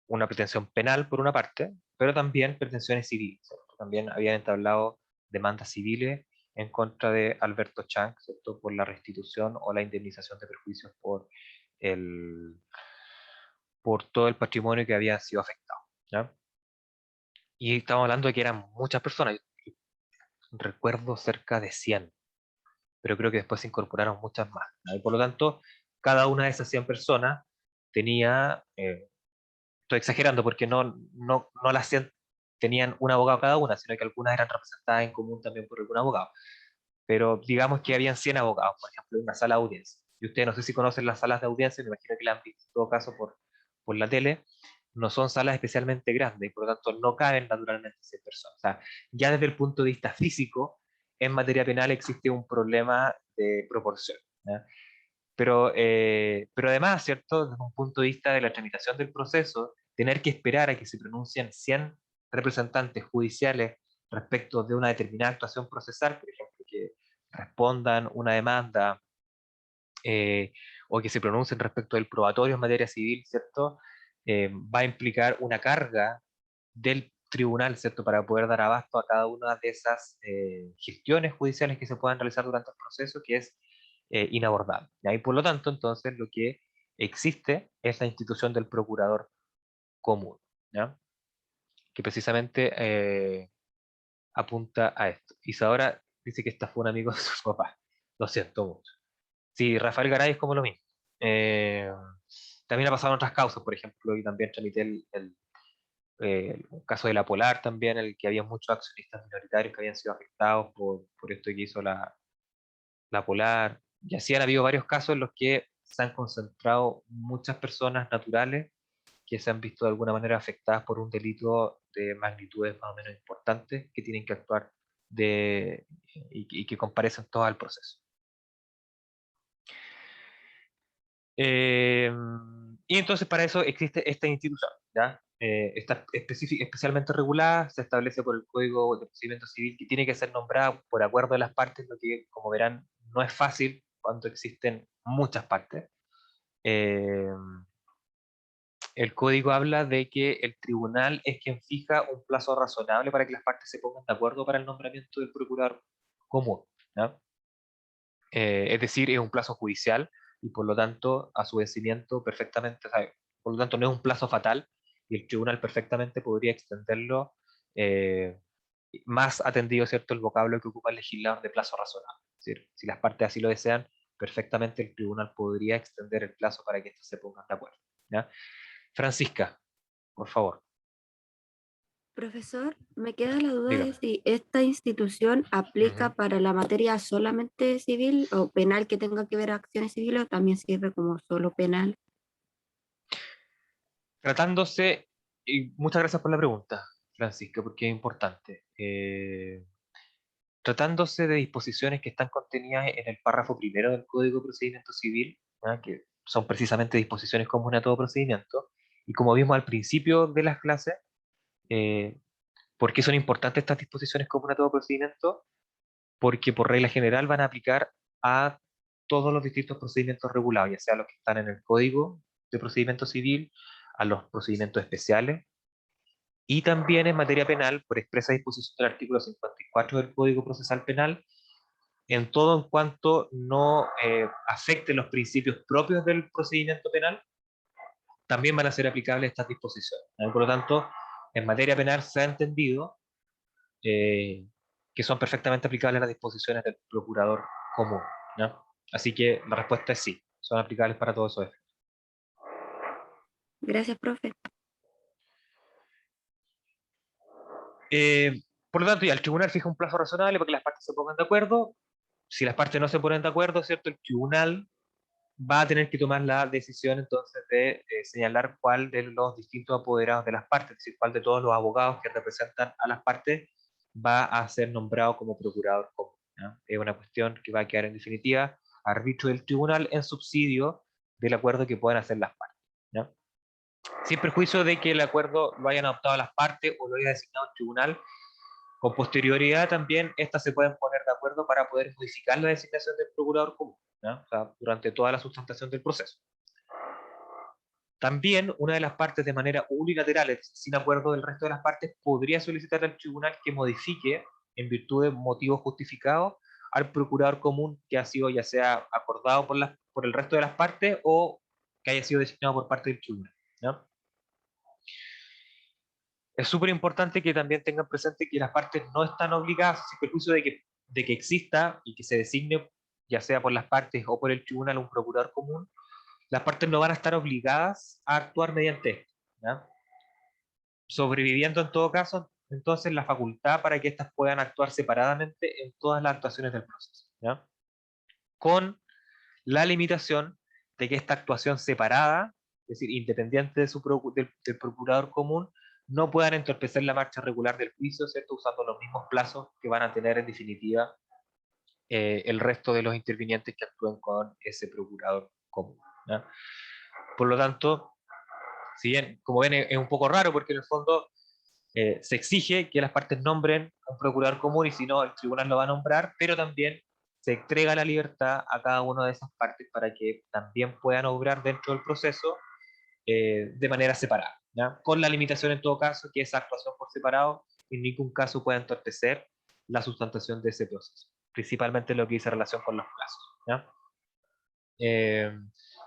una pretensión penal por una parte, pero también pretensiones civiles, ¿cierto? También habían entablado demandas civiles en contra de Alberto Chang, ¿cierto?, por la restitución o la indemnización de perjuicios por todo el patrimonio que había sido afectado, ¿ya? Y estamos hablando de que eran muchas personas, yo recuerdo cerca de 100, pero creo que después se incorporaron muchas más, ¿ya? Y por lo tanto, cada una de esas 100 personas tenía estoy exagerando porque no las 100 tenían un abogado cada una, sino que algunas eran representadas en común también por algún abogado. Pero digamos que habían 100 abogados, por ejemplo, en una sala de audiencia. Y ustedes no sé si conocen las salas de audiencia, me imagino que la han visto en todo caso por la tele. No son salas especialmente grandes y por lo tanto no caben naturalmente 100 personas. O sea, ya desde el punto de vista físico, en materia penal existe un problema de proporción, ¿ya? Pero además, ¿cierto?, desde un punto de vista de la tramitación del proceso, tener que esperar a que se pronuncien 100 representantes judiciales respecto de una determinada actuación procesal, por ejemplo, que respondan una demanda o que se pronuncien respecto del probatorio en materia civil, ¿cierto? Va a implicar una carga del tribunal, ¿cierto? Para poder dar abasto a cada una de esas gestiones judiciales que se puedan realizar durante el proceso, que es inabordable. ¿Ya? Y por lo tanto, entonces, lo que existe es la institución del procurador común, ¿ya? Que precisamente apunta a esto. Isadora dice que esta fue un amigo de su papá. Lo siento mucho. Sí, Rafael Garay es como lo mismo. También ha pasado en otras causas, por ejemplo, y también tramité el caso de la Polar también, en el que había muchos accionistas minoritarios que habían sido afectados por esto que hizo la Polar. Y así han habido varios casos en los que se han concentrado muchas personas naturales que se han visto de alguna manera afectadas por un delito de magnitudes más o menos importantes que tienen que actuar y que comparecen todos al proceso. Y entonces para eso existe esta institución, ¿ya? Está especialmente regulada, se establece por el Código de Procedimiento Civil que tiene que ser nombrada por acuerdo de las partes, lo que, como verán, no es fácil cuando existen muchas partes. El código habla de que el tribunal es quien fija un plazo razonable para que las partes se pongan de acuerdo para el nombramiento del procurador común, ¿ya? Es decir, es un plazo judicial y por lo tanto a su vencimiento perfectamente, o sea, por lo tanto no es un plazo fatal y el tribunal perfectamente podría extenderlo eh, más atendido, ¿cierto?, el vocablo que ocupa el legislador de plazo razonable. Es decir, si las partes así lo desean, perfectamente el tribunal podría extender el plazo para que éstas se pongan de acuerdo, ¿ya? Francisca, por favor, Profesor, me queda la duda de dígame. si esta institución aplica Ujú. para la materia solamente civil o penal que tenga que ver acciones civiles o también sirve como solo penal. Tratándose, y muchas gracias por la pregunta, Francisca, porque es importante. Tratándose de disposiciones que están contenidas en el párrafo primero del Código de Procedimiento Civil, ¿ya? Que son precisamente disposiciones comunes a todo procedimiento, y como vimos al principio de las clases, eh, ¿por qué son importantes estas disposiciones comunes a todo procedimiento? Porque por regla general van a aplicar a todos los distintos procedimientos regulados, ya sea los que están en el Código de Procedimiento Civil, a los procedimientos especiales, y también en materia penal, por expresa disposición del artículo 54 del Código Procesal Penal, en todo en cuanto no afecte los principios propios del procedimiento penal, también van a ser aplicables estas disposiciones. Por lo tanto, en materia penal se ha entendido eh, que son perfectamente aplicables las disposiciones del procurador común, ¿no? Así que la respuesta es sí, son aplicables para todos esos efectos. Gracias, profe. Por lo tanto, ya el tribunal fija un plazo razonable para que las partes se pongan de acuerdo. Si las partes no se ponen de acuerdo, ¿cierto? El tribunal va a tener que tomar la decisión entonces de señalar cuál de los distintos apoderados de las partes, es decir, cuál de todos los abogados que representan a las partes va a ser nombrado como procurador común, ¿ya? Es una cuestión que va a quedar en definitiva a arbitrio del tribunal en subsidio del acuerdo que puedan hacer las partes, ¿ya? Sin perjuicio de que el acuerdo lo hayan adoptado las partes o lo haya designado el tribunal, con posterioridad también estas se pueden poner de acuerdo para poder modificar la designación del procurador común, ¿ya? O sea, durante toda la sustentación del proceso. También una de las partes de manera unilateral, es decir, sin acuerdo del resto de las partes, podría solicitar al tribunal que modifique, en virtud de motivos justificados, al procurador común que ha sido ya sea acordado por el resto de las partes o que haya sido designado por parte del tribunal, ¿ya? Es súper importante que también tengan presente que las partes no están obligadas, sin perjuicio de que exista y que se designe, ya sea por las partes o por el tribunal, un procurador común, las partes no van a estar obligadas a actuar mediante esto, ¿ya? Sobreviviendo en todo caso, entonces, la facultad para que éstas puedan actuar separadamente en todas las actuaciones del proceso, ¿ya? Con la limitación de que esta actuación separada, es decir, independiente del procurador común, no puedan entorpecer la marcha regular del juicio, ¿cierto? Usando los mismos plazos que van a tener en definitiva el resto de los intervinientes que actúen con ese procurador común, ¿ya? Por lo tanto, si bien, como ven, es un poco raro porque en el fondo se exige que las partes nombren un procurador común y si no, el tribunal lo va a nombrar, pero también se entrega la libertad a cada una de esas partes para que también puedan obrar dentro del proceso de manera separada, ¿ya? Con la limitación en todo caso que esa actuación por separado en ningún caso pueda entorpecer la sustentación de ese proceso, principalmente lo que dice relación con los plazos, ¿ya?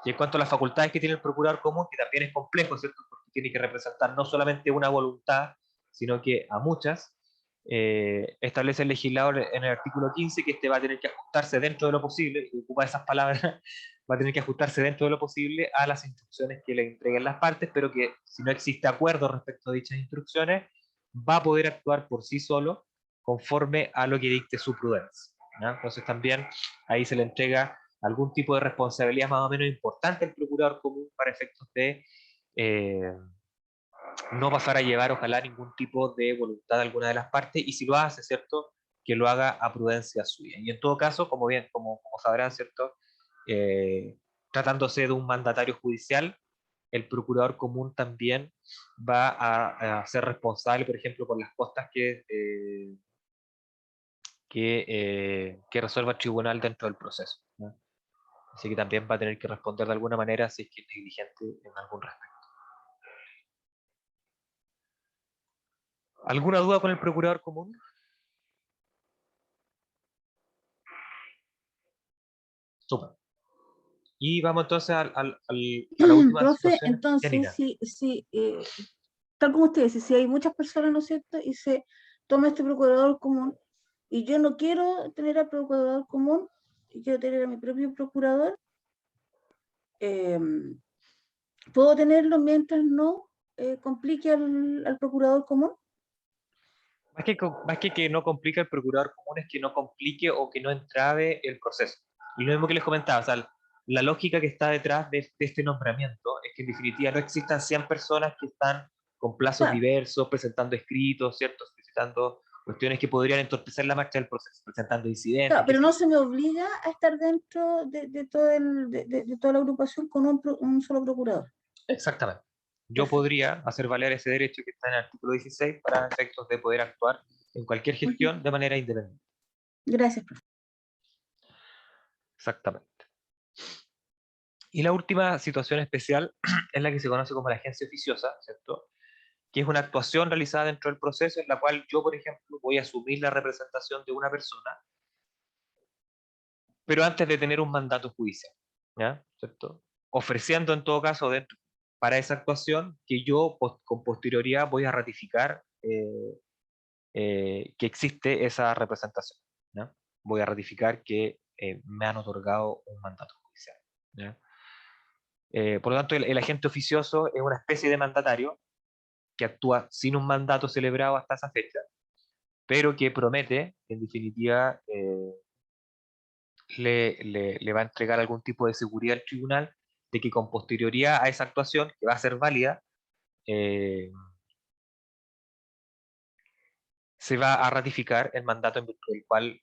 Y en cuanto a las facultades que tiene el procurador común, que también es complejo, ¿cierto? Porque tiene que representar no solamente una voluntad, sino que a muchas, establece el legislador en el artículo 15 que este va a tener que ajustarse dentro de lo posible, y ocupa esas palabras, va a tener que ajustarse dentro de lo posible a las instrucciones que le entreguen las partes, pero que si no existe acuerdo respecto a dichas instrucciones, va a poder actuar por sí solo conforme a lo que dicte su prudencia, ¿ya? Entonces también ahí se le entrega algún tipo de responsabilidad más o menos importante al procurador común para efectos de no pasar a llevar, ojalá, ningún tipo de voluntad de alguna de las partes, y si lo hace, ¿cierto?, que lo haga a prudencia suya. Y en todo caso, como bien, como sabrán, ¿cierto?, tratándose de un mandatario judicial, el procurador común también va a ser responsable, por ejemplo, por las costas que resuelva el tribunal dentro del proceso, ¿no? Así que también va a tener que responder de alguna manera si es que es negligente en algún respecto. ¿Alguna duda con el procurador común? Súper. Y vamos entonces a la última Profe, situación. entonces, Janina. tal como usted dice, si hay muchas personas, ¿no es cierto? Y se toma este procurador común, y yo no quiero tener al procurador común, y quiero tener a mi propio procurador, ¿puedo tenerlo mientras no complique al procurador común? Más que no complique el procurador común, es que no complique o que no entrave el proceso. Y lo mismo que les comentaba, o sea, la lógica que está detrás de este nombramiento es que en definitiva no existan 100 personas que están con plazos Claro, diversos, presentando escritos, ¿cierto?, solicitando cuestiones que podrían entorpecer la marcha del proceso, presentando incidentes, claro, qué pero sé no yo. se me obliga a estar dentro de toda la agrupación con un solo procurador. Exactamente. Yo Perfecto. podría hacer valer ese derecho que está en el artículo 16 para efectos de poder actuar en cualquier Ujú. gestión de manera independiente. Gracias, profe. Exactamente. Y la última situación especial es la que se conoce como la agencia oficiosa, ¿cierto?, que es una actuación realizada dentro del proceso en la cual yo, por ejemplo, voy a asumir la representación de una persona, pero antes de tener un mandato judicial, ¿ya? ¿Cierto? Ofreciendo en todo caso para esa actuación que yo con posterioridad voy a ratificar que existe esa representación, ¿ya? Voy a ratificar que me han otorgado un mandato judicial, ¿ya? Por lo tanto, el agente oficioso es una especie de mandatario que actúa sin un mandato celebrado hasta esa fecha, pero que promete, en definitiva, le va a entregar algún tipo de seguridad al tribunal de que con posterioridad a esa actuación, que va a ser válida, eh, se va a ratificar el mandato en virtud del cual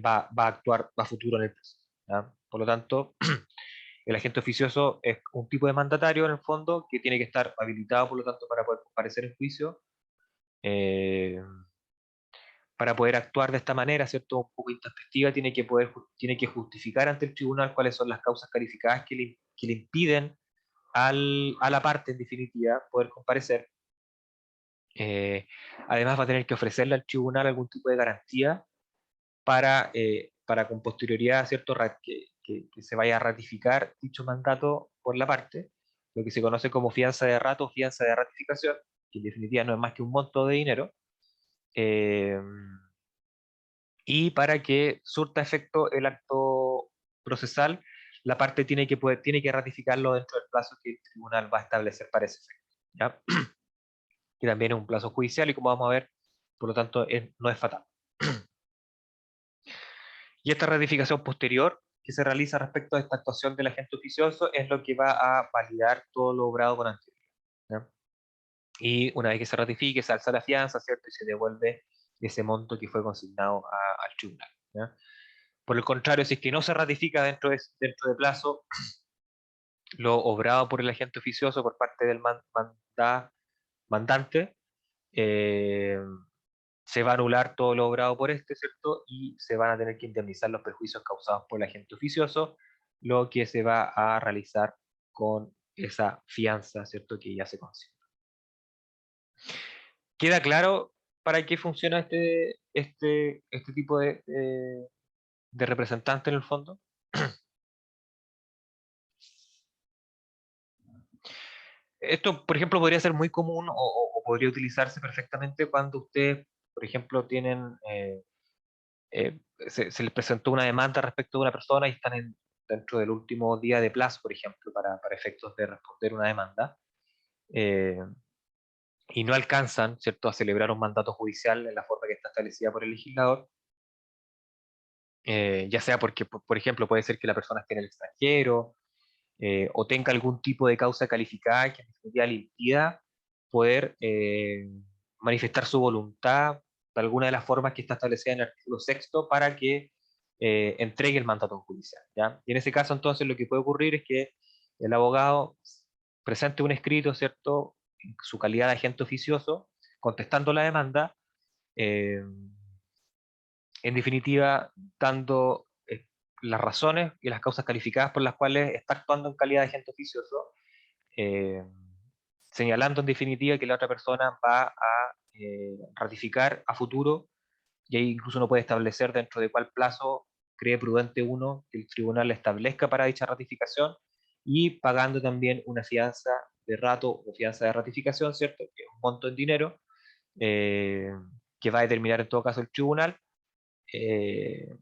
va a actuar a futuro en el proceso, ¿ya? Por lo tanto, el agente oficioso es un tipo de mandatario en el fondo que tiene que estar habilitado, por lo tanto, para poder comparecer en juicio, eh, para poder actuar de esta manera, ¿cierto?, un poco intempestiva, tiene que justificar ante el tribunal cuáles son las causas calificadas que le impiden a la parte, en definitiva, poder comparecer. Además va a tener que ofrecerle al tribunal algún tipo de garantía para con posterioridad, ¿cierto?, que se vaya a ratificar dicho mandato por la parte, lo que se conoce como fianza de rato o fianza de ratificación, que en definitiva no es más que un monto de dinero, eh, y para que surta efecto el acto procesal, la parte tiene que ratificarlo dentro del plazo que el tribunal va a establecer para ese efecto, ¿ya? Que también es un plazo judicial y como vamos a ver, por lo tanto, no es fatal. Y esta ratificación posterior que se realiza respecto a esta actuación del agente oficioso es lo que va a validar todo lo obrado con anterioridad, ¿ya? Y una vez que se ratifique, se alza la fianza, ¿cierto?, y se devuelve ese monto que fue consignado al tribunal, ¿ya? Por el contrario, si es que no se ratifica dentro de plazo lo obrado por el agente oficioso por parte del mandante, eh, se va a anular todo lo obrado por este, ¿cierto? Y se van a tener que indemnizar los perjuicios causados por el agente oficioso, lo que se va a realizar con esa fianza, ¿cierto? Que ya se consigue. ¿Queda claro para qué funciona este tipo de representante en el fondo? Esto, por ejemplo, podría ser muy común o podría utilizarse perfectamente cuando ustedes, por ejemplo, tienen, se les presentó una demanda respecto de una persona y están dentro del último día de plazo, por ejemplo, para efectos de responder una demanda, eh, y no alcanzan, ¿cierto?, a celebrar un mandato judicial en la forma que está establecida por el legislador, ya sea porque, por ejemplo, puede ser que la persona esté en el extranjero, o tenga algún tipo de causa calificada que en definitiva le impida poder manifestar su voluntad de alguna de las formas que está establecida en el artículo 6 para que entregue el mandato judicial, ¿ya? Y en ese caso entonces lo que puede ocurrir es que el abogado presente un escrito, ¿cierto?, en su calidad de agente oficioso, contestando la demanda, eh, en definitiva, dando las razones y las causas calificadas por las cuales está actuando en calidad de agente oficioso, eh, señalando en definitiva que la otra persona va a ratificar a futuro, y ahí incluso uno puede establecer dentro de cuál plazo cree prudente uno que el tribunal establezca para dicha ratificación, y pagando también una fianza de rato o fianza de ratificación, ¿cierto? Que es un monto en dinero eh, que va a determinar en todo caso el tribunal, eh,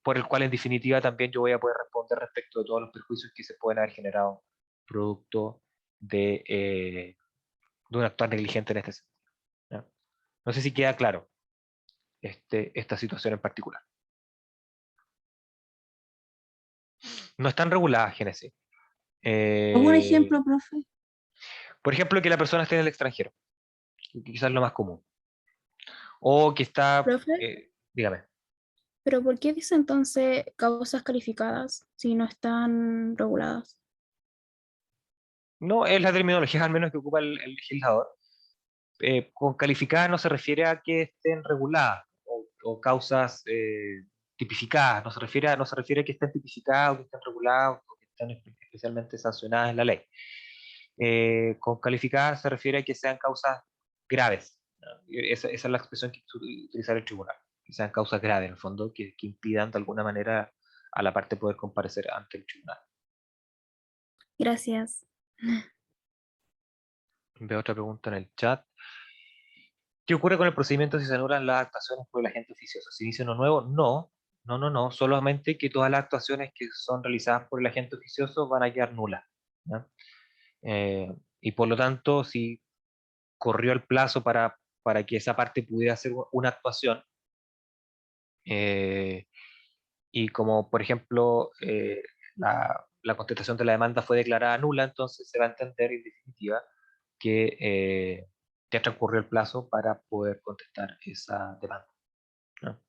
por el cual en definitiva también yo voy a poder responder respecto de todos los perjuicios que se pueden haber generado producto de un actuar negligente en este sentido, ¿ya? No sé si queda claro esta situación en particular. No están reguladas, Génesis. ¿Algún ejemplo, profe? Por ejemplo, que la persona esté en el extranjero, que quizás es lo más común. O que está, Profe, dígame. ¿pero por qué dice entonces causas calificadas si no están reguladas? No, es la terminología al menos que ocupa el legislador. Con calificadas no se refiere a que estén reguladas o causas tipificadas, no se refiere a que estén tipificadas o que estén reguladas o que estén especialmente sancionadas en la ley. Con calificadas se refiere a que sean causas graves, ¿no? Esa es la expresión que utilizar el tribunal, que sean causas graves en el fondo, que impidan de alguna manera a la parte poder comparecer ante el tribunal. Gracias. Veo otra pregunta en el chat. ¿Qué ocurre con el procedimiento si se anulan las actuaciones por el agente oficioso? ¿Se inicia uno nuevo? No. Solamente que todas las actuaciones que son realizadas por el agente oficioso van a quedar nulas, ¿ya? Y por lo tanto, si corrió el plazo para que esa parte pudiera hacer una actuación, y como por ejemplo la contestación de la demanda fue declarada nula, entonces se va a entender en definitiva que ya transcurrió el plazo para poder contestar esa demanda, ¿no?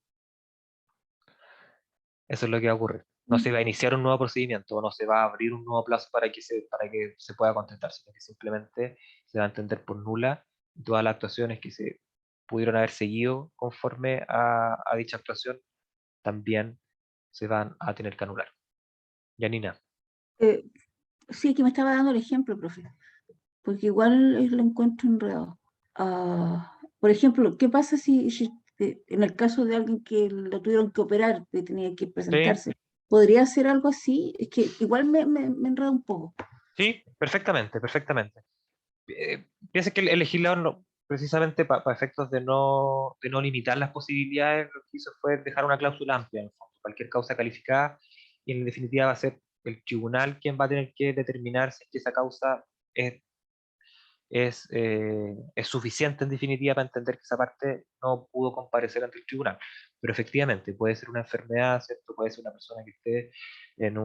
Eso es lo que va a ocurrir. No se va a iniciar un nuevo procedimiento, o no se va a abrir un nuevo plazo para que se pueda contestar, sino que simplemente se va a entender por nula todas las actuaciones que se pudieron haber seguido conforme a dicha actuación, también se van a tener que anular. Yanina. Eh, sí, que me estaba dando el ejemplo, profe, porque igual lo encuentro enredado. Por ejemplo, ¿qué pasa si en el caso de alguien que lo tuvieron que operar, que tenía que Sí, presentarse, ¿podría ser algo así? Es que igual me enreda un poco. sí, perfectamente. Piensa que el legislador, precisamente para efectos de no limitar las posibilidades, lo que hizo fue dejar una cláusula amplia, en el fondo, cualquier causa calificada, y en definitiva va a ser el tribunal quien va a tener que determinar si es que esa causa es suficiente en definitiva para entender que esa parte no pudo comparecer ante el tribunal. Pero efectivamente, puede ser una enfermedad, ¿cierto? Puede ser una persona que esté en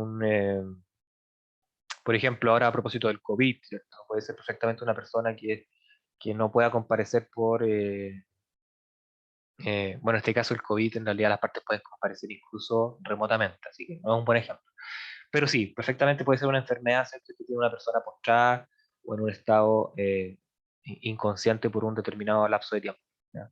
por ejemplo, ahora a propósito del COVID, ¿cierto? Puede ser perfectamente una persona que no pueda comparecer bueno, en este caso el COVID, en realidad las partes pueden comparecer incluso remotamente, así que no es un buen ejemplo. Pero sí, perfectamente puede ser una enfermedad, ¿cierto?, que tiene una persona postrada o en un estado inconsciente por un determinado lapso de tiempo, ¿ya?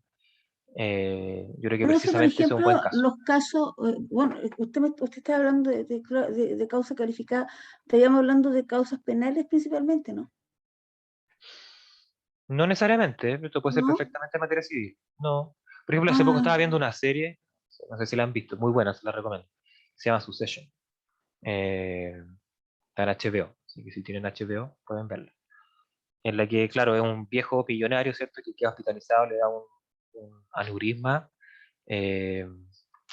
Yo creo que Profe, por precisamente ese es un buen ejemplo, caso. los casos, bueno, usted está hablando de causa calificada, estaríamos hablando de causas penales principalmente, ¿no? No necesariamente, esto puede ser ¿No? perfectamente materia civil. No. Por ejemplo, hace poco Ah, estaba viendo una serie, no sé si la han visto, muy buena, se la recomiendo. Se llama Succession. Está en HBO, así que si tienen HBO pueden verla. En la que, claro, es un viejo pillonario, ¿cierto? Que queda hospitalizado, le da un aneurisma eh,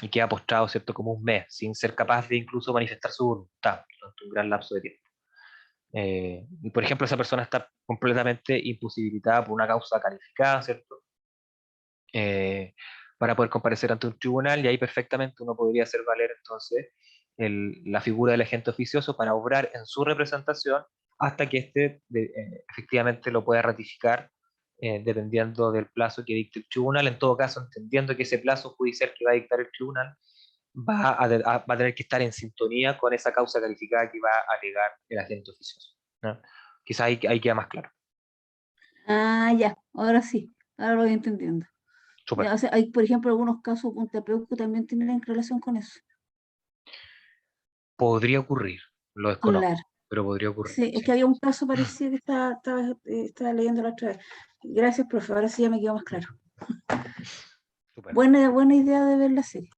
y queda postrado, ¿cierto? Como un mes, sin ser capaz de incluso manifestar su voluntad durante un gran lapso de tiempo. Y por ejemplo, esa persona está completamente imposibilitada por una causa calificada, ¿cierto? Para poder comparecer ante un tribunal y ahí perfectamente uno podría hacer valer entonces la figura del agente oficioso para obrar en su representación hasta que éste efectivamente lo pueda ratificar dependiendo del plazo que dicte el tribunal. En todo caso, entendiendo que ese plazo judicial que va a dictar el tribunal va a tener que estar en sintonía con esa causa calificada que va a alegar el agente oficioso, ¿no? Quizás ahí queda más claro. ya, ahora sí, ahora lo voy entendiendo. Súper. Ya, o sea, hay, por ejemplo, algunos casos que también tienen relación con eso. Podría ocurrir, lo Claro. desconozco, pero podría ocurrir, Sí, es sí. que había un caso parecido que estaba leyendo la otra vez. Gracias, profe, ahora sí ya me quedó más claro. Súper. Buena idea de ver la serie.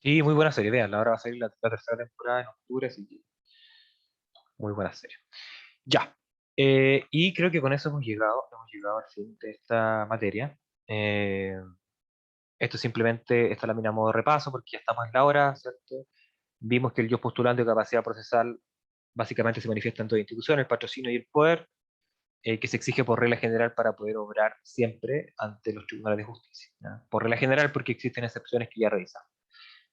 Y muy buena serie, vean, ahora va a salir la tercera temporada en octubre, así que muy buena serie. Ya, y creo que con eso hemos llegado al fin de esta materia. Eh, Esto simplemente, esta lámina a modo de repaso, porque ya estamos en la hora, ¿cierto? Vimos que el yo postulante de capacidad procesal básicamente se manifiesta en dos instituciones, el patrocinio y el poder, que se exige por regla general para poder obrar siempre ante los tribunales de justicia, ¿ya? Por regla general porque existen excepciones que ya revisamos.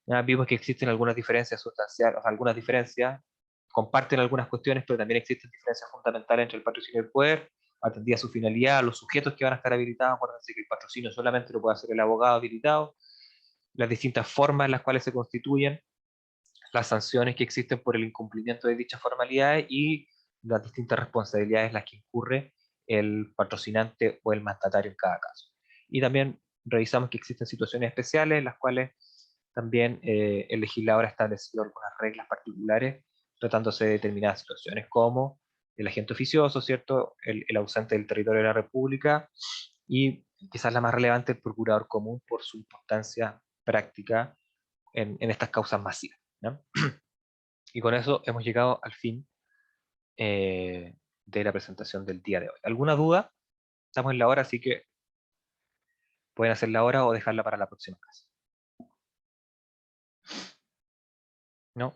Ya vimos que existen algunas diferencias sustanciales, o sea, algunas diferencias, comparten algunas cuestiones, pero también existen diferencias fundamentales entre el patrocinio y el poder, atendida a su finalidad, a los sujetos que van a estar habilitados. Acuérdense que el patrocinio solamente lo puede hacer el abogado habilitado, las distintas formas en las cuales se constituyen, las sanciones que existen por el incumplimiento de dichas formalidades y las distintas responsabilidades en las que incurre el patrocinante o el mandatario en cada caso. Y también revisamos que existen situaciones especiales en las cuales también el legislador ha establecido algunas reglas particulares tratándose de determinadas situaciones como el agente oficioso, ¿cierto? El ausente del territorio de la República y quizás la más relevante, el procurador común por su importancia práctica en estas causas masivas, ¿no? Y con eso hemos llegado al fin de la presentación del día de hoy. ¿Alguna duda? Estamos en la hora, así que pueden hacerla ahora o dejarla para la próxima clase. ¿No?